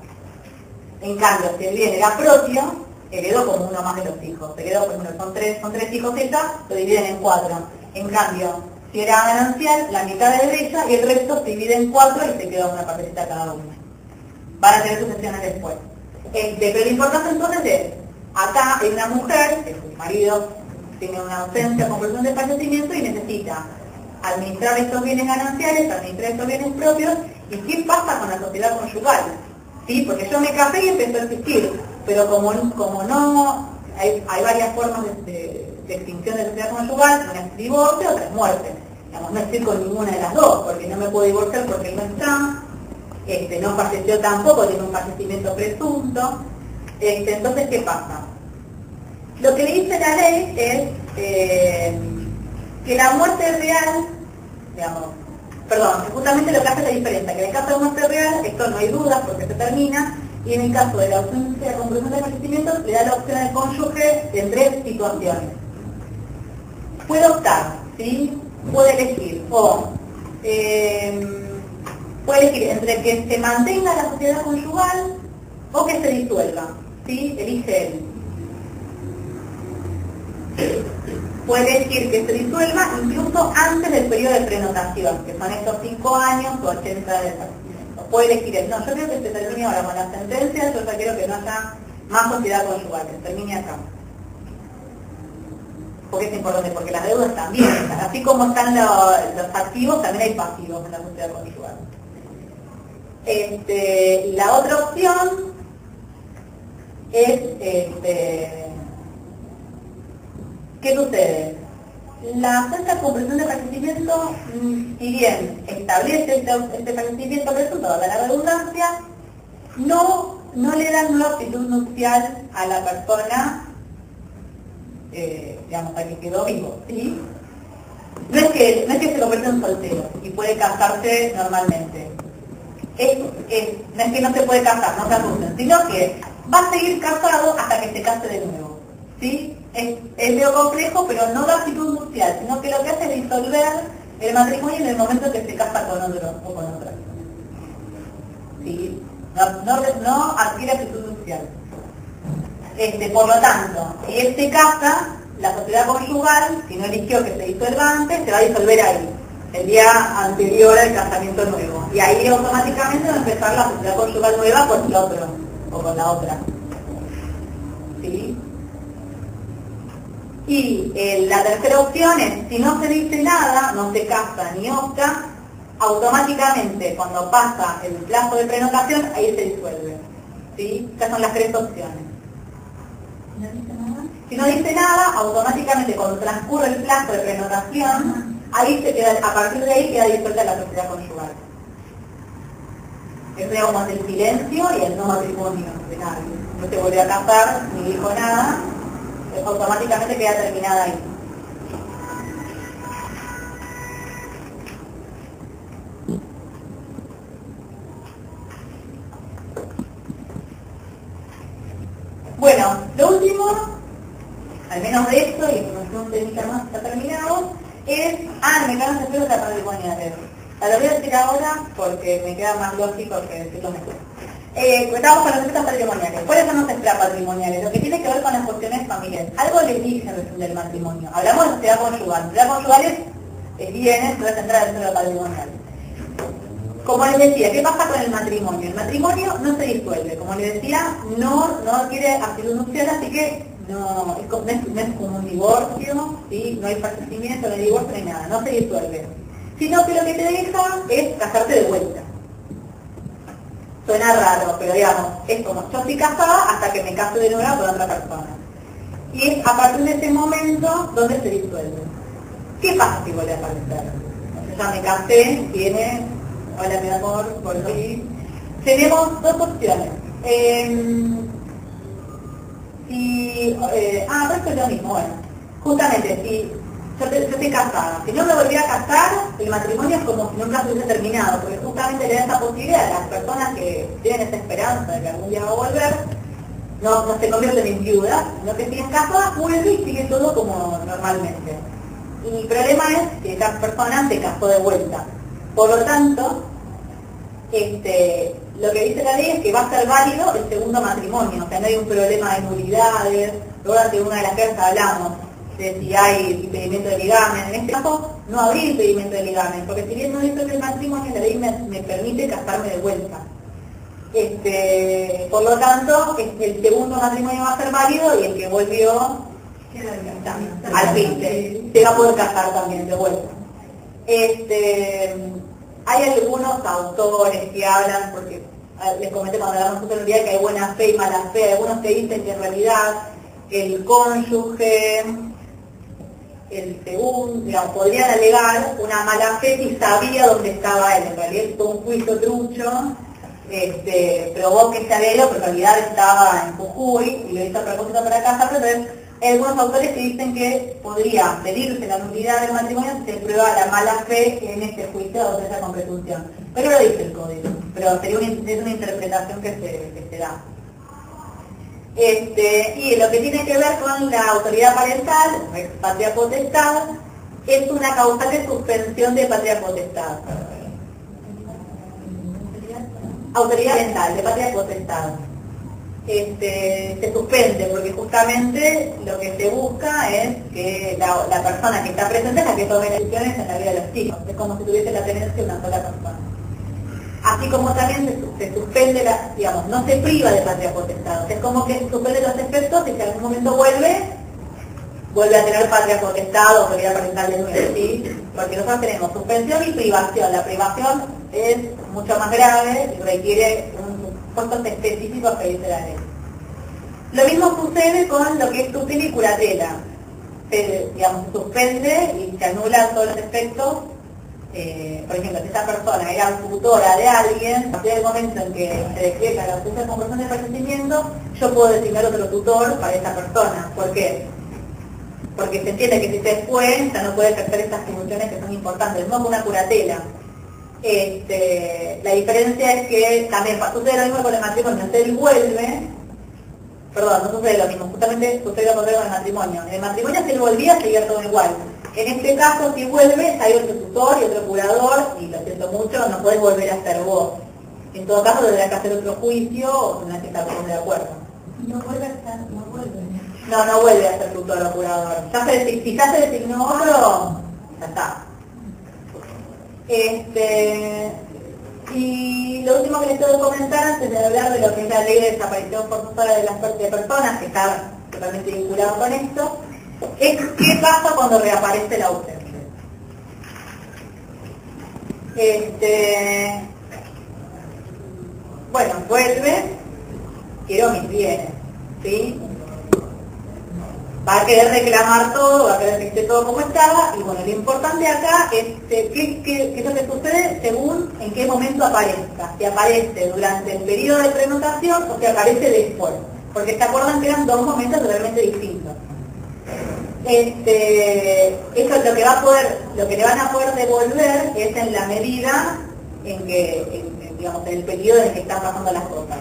S1: En cambio, si el bien era propio, heredo como uno más de los hijos. Heredo, por ejemplo, son tres hijos ella, lo dividen en 4. En cambio, si era ganancial, la mitad es de ella y el resto se divide en 4 y se queda una partecita cada uno. Van a tener sucesiones después. Pero lo importante entonces es, acá hay una mujer, que su marido tiene una ausencia, conclusión de fallecimiento y necesita administrar estos bienes gananciales, administrar estos bienes propios. ¿Y qué pasa con la sociedad conyugal? ¿Sí? Porque yo me casé y empezó a existir, pero como no, hay varias formas de extinción de la sociedad conyugal, una es divorcio, otra es muerte. Digamos, no estoy con ninguna de las dos, porque no me puedo divorciar porque él no está. No falleció tampoco, tiene un fallecimiento presunto. Entonces, ¿qué pasa? Lo que le dice la ley es que la muerte real, justamente lo que hace la diferencia, que en el caso de muerte real, esto no hay dudas porque se termina, y en el caso de la ausencia de conclusión de fallecimiento, le da la opción al cónyuge en 3 situaciones. Puede optar, ¿sí? Puede elegir, puede elegir entre que se mantenga la sociedad conyugal o que se disuelva, ¿sí? Elige él. Puede elegir que se disuelva incluso antes del periodo de prenotación, que son estos 5 años o 80 de fallecimiento. Puede elegir él. No, yo creo que se termine ahora con la sentencia, yo ya quiero que no haya más sociedad conyugal, que termine acá. Porque es importante, porque las deudas también están, así como están los activos, también hay pasivos en la sociedad conyugal. La otra opción es ¿Qué sucede? La sexta comprensión de fallecimiento, si bien establece este fallecimiento presunto, de la redundancia, no le dan una actitud nupcial a la persona, digamos, a que quedó vivo, ¿sí? No es que se convierte en soltero y puede casarse normalmente. No es que no se puede casar, no se asusten, sino que va a seguir casado hasta que se case de nuevo, ¿sí? Es medio complejo, pero no da actitud nupcial, sino que lo que hace es disolver el matrimonio en el momento que se casa con otro o con otra. ¿Sí? No adquiere actitud nupcial. Por lo tanto, si él se casa, la sociedad conyugal, si no eligió que se disuelva antes, se va a disolver ahí, el día anterior al casamiento nuevo. Y ahí automáticamente va a empezar la sociedad conyugal nueva con el otro o con la otra. ¿Sí? Y la tercera opción es, si no se dice nada, no se casa ni opta, automáticamente cuando pasa el plazo de prenotación, ahí se disuelve. ¿Sí? Estas son las tres opciones.
S4: ¿No dice nada?
S1: Si no dice nada, automáticamente cuando transcurre el plazo de prenotación, ahí se queda, a partir de ahí queda disuelta la sociedad conyugal. Es digamos el silencio y el no matrimonio de nadie. No se volvió a casar, ni dijo nada, automáticamente queda terminada ahí. Bueno, lo último, al menos de esto, y no sé si más está terminado, es, me quedan los efectos patrimoniales. Lo voy a decir ahora porque me queda más lógico que decirlo mejor. Estamos con los efectos patrimoniales. ¿Cuáles son los extrapatrimoniales? Lo que tiene que ver con las cuestiones familiares. Algo les dije del matrimonio. Hablamos de sociedad conyugal. Sociedad conyugal es bienes, puede entrar dentro de lo patrimonial. Como les decía, ¿qué pasa con el matrimonio? El matrimonio no se disuelve. Como les decía, no adquiere actitud nupcial, así que no es como un divorcio, ¿sí? No hay fallecimiento, no hay divorcio, no hay nada, no se disuelve. Sino que lo que te deja es casarte de vuelta. Suena raro, pero digamos, es como, yo estoy casada hasta que me caso de nuevo con otra persona. Y es a partir de ese momento donde se disuelve. ¿Qué pasa si vuelve a aparecer? Entonces ya me casé, hola mi amor, volví. Tenemos dos opciones. Esto es lo mismo, bueno. Justamente, si yo estoy casada, si no me volví a casar, el matrimonio es como si nunca se hubiese terminado, porque justamente le da esa posibilidad a las personas que tienen esa esperanza de que algún día va a volver, no se convierten en viudas, sino que siguen casadas, vuelve y sigue todo como normalmente. Y el problema es que esa persona se casó de vuelta. Por lo tanto, lo que dice la ley es que va a ser válido el segundo matrimonio, o sea, no hay un problema de nulidades. Luego de una de las clases hablamos de si hay impedimento de ligamen. En este caso no habría impedimento de ligamen, porque si bien no dice el matrimonio, la ley me permite casarme de vuelta. Por lo tanto, el segundo matrimonio va a ser válido y el que volvió al fin se va a poder casar también de vuelta. Hay algunos autores que hablan, porque les comenté cuando hablamos justo el día que hay buena fe y mala fe. Hay algunos que dicen que en realidad el cónyuge, el segundo, digamos, podrían alegar una mala fe si sabía dónde estaba él. En realidad fue un juicio trucho, probó que se arregló, pero en realidad estaba en Jujuy y lo hizo a propósito para casarse. Entonces hay algunos autores que dicen que podría pedirse la nulidad del matrimonio si se prueba la mala fe en este juicio o esa con presunción. Pero no lo dice el código, pero sería una interpretación que se da. Y lo que tiene que ver con la autoridad parental, patria potestad, es una causal de suspensión de patria potestad. Autoridad parental, de patria potestad. Se suspende porque justamente lo que se busca es que la persona que está presente es la que tome decisiones en la vida de los chicos. Es como si tuviese la tenencia de una sola persona. Así como también se suspende, digamos, no se priva de patria potestad. Es como que se suspende los efectos y si en algún momento vuelve a tener patria potestad o autoridad parental de nuevo, ¿sí? Porque nosotros tenemos suspensión y privación. La privación es mucho más grave y requiere puestos específicos que dice la ley. Lo mismo sucede con lo que es tutela y curatela. digamos, suspende y se anulan todos los efectos. Por ejemplo, si esa persona era tutora de alguien, a partir del momento en que se decreta la ausencia de comprobación de fallecimiento, yo puedo designar otro tutor para esa persona. ¿Por qué? Porque se entiende que si se fue, ya no puede ejercer estas funciones que son importantes, no como una curatela. La diferencia es que también sucede lo mismo con el matrimonio. Si él vuelve, perdón, no sucede lo mismo, justamente sucede lo contrario con el matrimonio. En el matrimonio, si él volvía, seguía todo igual. En este caso, si vuelve, hay otro tutor y otro curador, y lo siento mucho, no podés volver a ser vos. En todo caso, tendrás que hacer otro juicio o tendrás que estar todos de acuerdo.
S4: No vuelve a estar, no vuelve.
S1: No vuelve a ser tutor o curador. Si ya se designó otro, ya está. Y lo último que les tengo que comentar antes de hablar de lo que es la ley de desaparición forzosa de las personas, que está totalmente vinculado con esto, es qué pasa cuando reaparece la ausencia. Bueno, vuelve, quiero mis bienes, ¿sí? Va a querer reclamar todo, va a querer que esté todo como estaba, y bueno, lo importante acá es qué es lo que sucede según en qué momento aparezca. Si aparece durante el periodo de prenotación o si aparece después, porque se acuerdan que eran dos momentos totalmente distintos. Eso es lo que le van a poder devolver es en la medida en que, digamos, en el periodo en que están pasando las cosas.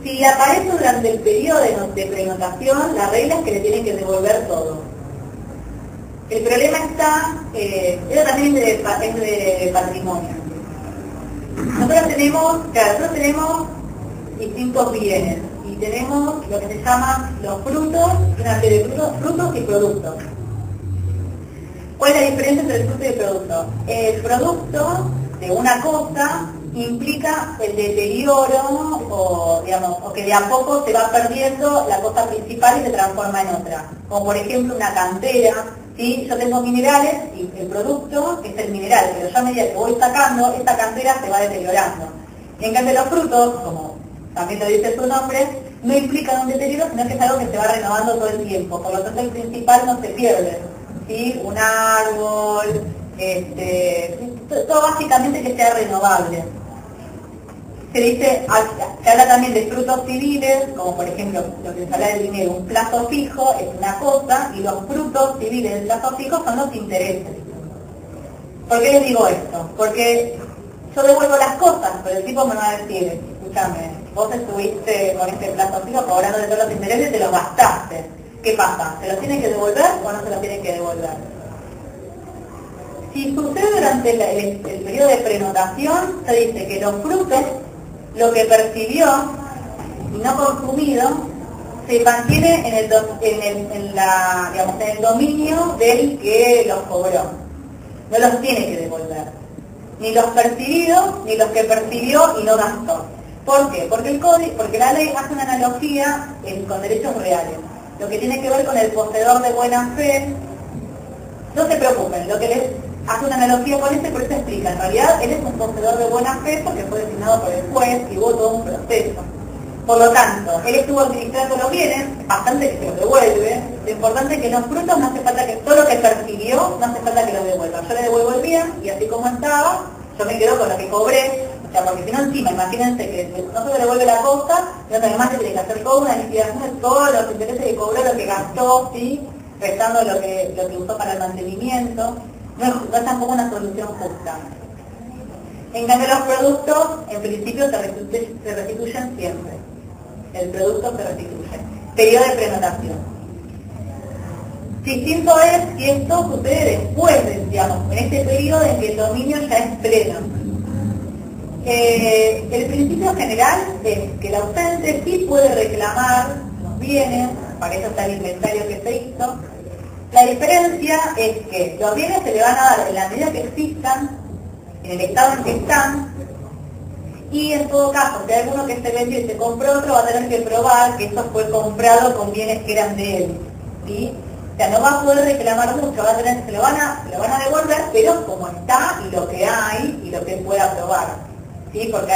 S1: Si aparece durante el periodo de prenotación, la regla es que le tienen que devolver todo. El problema está, eso también es de patrimonio. Nosotros tenemos distintos bienes y tenemos lo que se llaman los frutos, una serie de frutos y productos. ¿Cuál es la diferencia entre el fruto y el producto? El producto de una cosa implica el deterioro o que de a poco se va perdiendo la cosa principal y se transforma en otra. Como por ejemplo una cantera, ¿sí? Yo tengo minerales y el producto es el mineral, pero yo a medida que voy sacando, esta cantera se va deteriorando. En cambio los frutos, como también lo dice su nombre, no implican un deterioro, sino que es algo que se va renovando todo el tiempo. Por lo tanto el principal no se pierde, ¿sí? Un árbol, todo básicamente que sea renovable. Se habla también de frutos civiles, como por ejemplo lo que se habla del dinero, un plazo fijo es una cosa, y los frutos civiles del plazo fijo son los intereses. ¿Por qué les digo esto? Porque yo devuelvo las cosas, pero el tipo me va a decir, escúchame, vos estuviste con este plazo fijo cobrando de todos los intereses y te los gastaste. ¿Qué pasa? ¿Se los tienen que devolver o no se los tienen que devolver? Si sucede durante el periodo de prenotación, se dice que los frutos, lo que percibió y no consumido, se mantiene en el dominio del que los cobró. No los tiene que devolver. Ni los percibidos, ni los que percibió y no gastó. ¿Por qué? Porque la ley hace una analogía con derechos reales. Lo que tiene que ver con el poseedor de buena fe, no se preocupen, lo que les hace una analogía con por eso explica, en realidad él es un poseedor de buena fe porque fue designado por el juez y hubo todo un proceso. Por lo tanto, él estuvo administrando los bienes, bastante que se los devuelve. Lo importante es que los frutos no hace falta que, todo lo que percibió, no hace falta que los devuelva. Yo le devuelvo el bien y así como estaba, yo me quedo con lo que cobré. O sea, porque si no encima, imagínense que no se devuelve la cosa, sino además se tiene que hacer toda una liquidación de todos los intereses que cobró, lo que gastó, ¿sí? Restando lo que usó para el mantenimiento. No es tampoco una solución justa. En cambio los productos, en principio, se restituyen siempre. El producto se restituye. Periodo de prenotación. Distinto es si esto sucede después, digamos, en este periodo en que el dominio ya es pleno. El principio general es que el ausente sí puede reclamar los bienes, para eso está el inventario que se hizo. La diferencia es que los bienes se le van a dar en la medida que existan, en el estado en que están, y en todo caso, si hay alguno que se vendió y se compró otro, va a tener que probar que eso fue comprado con bienes que eran de él, ¿sí? O sea, no va a poder reclamar mucho, se lo van a devolver, pero como está, y lo que hay, y lo que pueda probar, ¿sí? Porque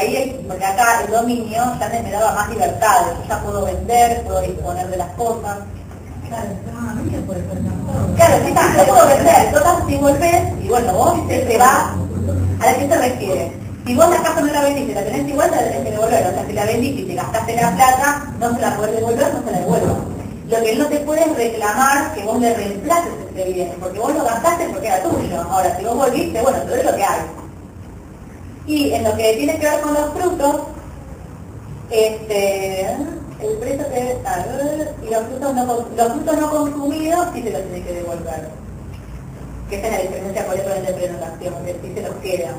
S1: acá el dominio ya me daba más libertades, yo ya puedo vender, puedo disponer de las cosas.
S4: Claro, extremadamente puede ser mejor.
S1: Claro, sí, también puedo vender. Total, si volvés, y bueno, vos te vas, ¿a la qué se refiere? Si vos la casa no la vendiste, la tenés igual, la tenés que devolver. O sea, si la vendiste y te gastaste la plata, no se la podés devolver, no se la devuelvo. Lo que él no te puede es reclamar que vos le reemplaces ese bien, porque vos lo gastaste porque era tuyo. Ahora, si vos volviste, bueno, te doy lo que hay. Y en lo que tiene que ver con los frutos, el precio que y los frutos no consumidos sí se los tiene que devolver. Que esa es la diferencia por eso de prenotación, que sí se los queda.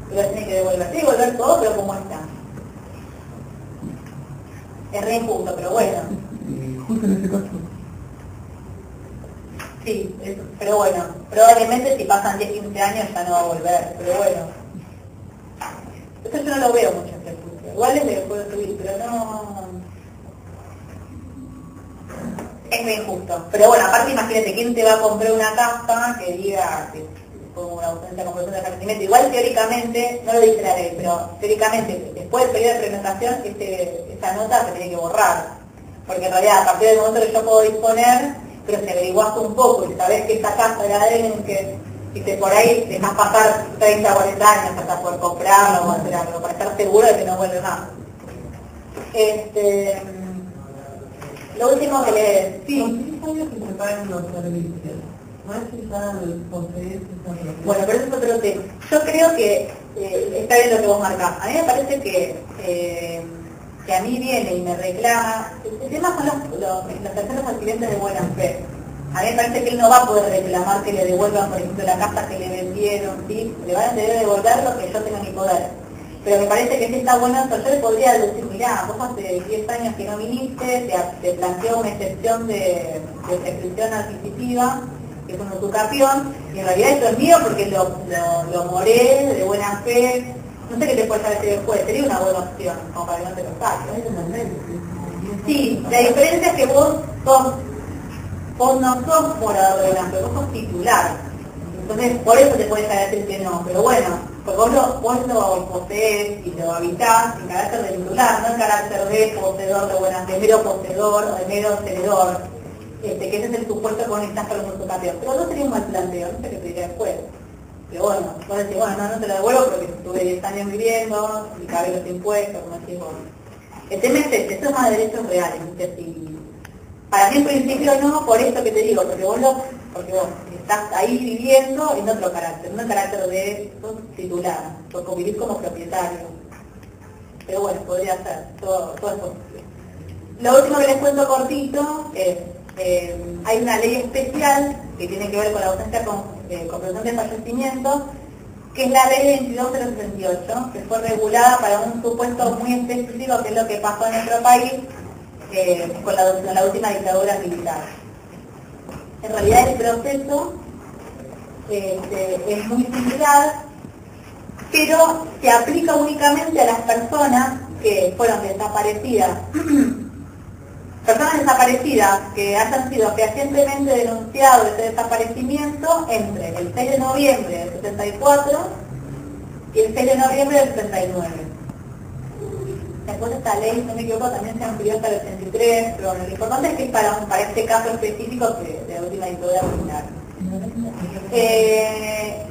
S1: Pero tiene que devolver. Tiene que devolver todo, pero como está. Es re injusto, pero bueno.
S3: Justo en ese caso.
S1: Sí, pero bueno, probablemente si pasan 10, 15 años ya no va a volver, pero bueno. Eso yo no lo veo mucho en refugio. Igual les puedo subir, pero no... Es muy injusto. Pero bueno, aparte imagínate, ¿quién te va a comprar una casa que diga que como una ausencia de comprobación de fallecimiento? Igual teóricamente, no lo dice la ley, pero teóricamente, después del periodo de prenotación, esa nota se tiene que borrar. Porque en realidad, a partir del momento que yo puedo disponer, pero si averiguaste un poco y sabés que esa casa era de él, que si te por ahí dejas pasar 30 o 40 años hasta poder comprarlo o hacer algo, para estar seguro de que no vuelve más. Lo último que le... Sí.
S4: ¿Por qué es obvio que se pagan los servicios? No es que ya posees esa propiedad.
S1: Bueno, pero eso es otro tema. Yo creo que está bien lo que vos marcás. A mí me parece que a mí viene y me reclama. El tema son los terceros adquirientes de buena fe. A mí me parece que él no va a poder reclamar que le devuelvan, por ejemplo, la casa que le vendieron, ¿sí? Le van a tener que devolver lo que yo tengo en mi poder. Pero me parece que sí está bueno eso. Yo le podría decir, mirá, vos hace 10 años que no viniste, te planteó una excepción de prescripción adquisitiva, que es un usucapión, y en realidad eso es mío porque lo moré de buena fe. No sé qué te puede decir después, sería una buena opción, como para que no te lo saques. Sí, la diferencia es que vos no sos morador de buena fe, vos sos titular. Entonces, por eso te puedes decir que no, pero bueno, porque vos lo posees y lo habitás en carácter de titular, no en carácter de poseedor de buena fe, mero poseedor o de mero tenedor, que ese es el supuesto que vos necesitas para un usucapión. Pero no sería un mal planteo, no sé qué te diría después. Pero bueno, vos decís, bueno, no te lo devuelvo porque estuve 10 años viviendo y cabe los impuestos, como decís vos. El tema es esto es más de derechos reales, ¿sí? Para mí en principio no, por esto que te digo, porque vos estás ahí viviendo en otro carácter, no en carácter de titular, porque vivís como propietario. Pero bueno, podría ser, todo es posible. Lo último que les cuento cortito es, hay una ley especial que tiene que ver con la ausencia con presunción de fallecimiento, que es la ley 22.068, que fue regulada para un supuesto muy específico, que es lo que pasó en nuestro país con la última dictadura militar. En realidad el proceso es muy similar, pero se aplica únicamente a las personas que fueron desaparecidas. Personas desaparecidas que hayan sido fehacientemente denunciados ese desaparecimiento entre el 6 de noviembre del 74 y el 6 de noviembre del 79. Después esta ley, si no me equivoco, también se amplió hasta el 83, pero bueno, lo importante es que es para este caso específico de la última dictadura militar.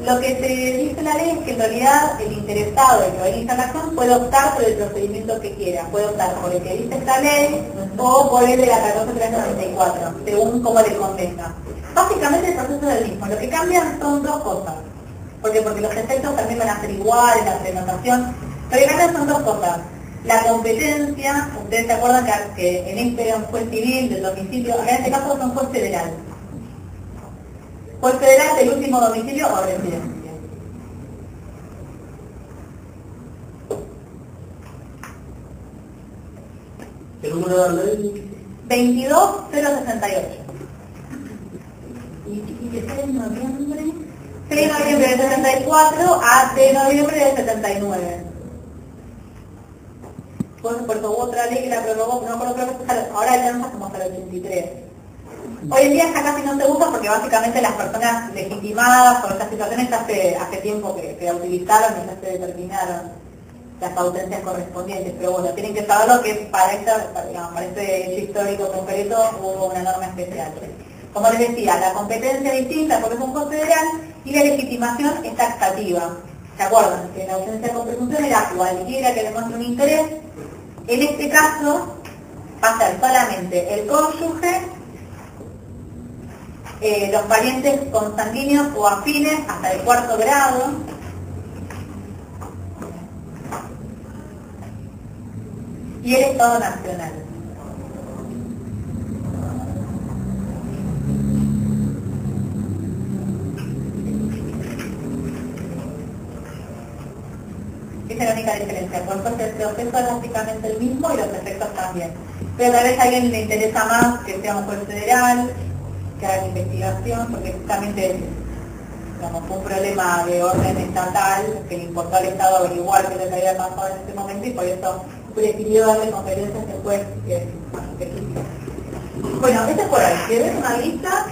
S1: Lo que se dice la ley es que en realidad el interesado en que va a iniciar la acción puede optar por el procedimiento que quiera, puede optar por el que dice esta ley o por el de la 14394, según cómo le convenga. Básicamente el proceso es el mismo, lo que cambian son dos cosas, porque los efectos también van a ser iguales, la prenotación, lo que cambian son dos cosas. La competencia, ustedes se acuerdan que en este era un juez civil del domicilio, acá en este caso es un juez federal. Juez federal del último domicilio o residencia.
S2: ¿El número de la ley?
S1: 22068.
S4: ¿Y que sea en noviembre?
S1: 6 de noviembre del 74 a 6 de noviembre del 79. Por eso hubo otra ley que la prorrogó, no creo que ahora alcanza como hasta el 83. Hoy en día ya casi no se usa porque básicamente las personas legitimadas por estas situaciones hace tiempo que la utilizaron y ya se determinaron. las ausencias correspondientes, pero bueno, tienen que saberlo que para este hecho histórico concreto hubo una norma especial. Como les decía, la competencia es distinta porque es un juez federal y la legitimación es taxativa. ¿Se acuerdan? Que la ausencia con presunción era cualquiera que demuestre un interés. En este caso, va a ser solamente el cónyuge, los parientes consanguíneos o afines hasta el 4º grado, y el Estado Nacional. Esa es la única diferencia, por eso el proceso es básicamente el mismo y los efectos también. Pero tal vez a alguien le interesa más que sea un juez federal, que haga la investigación, porque justamente fue un problema de orden estatal, que le importó al Estado averiguar qué es lo que había pasado en ese momento y por eso prefirió darle conferencias al juez que bueno, esto es por ahí. Si ves una lista,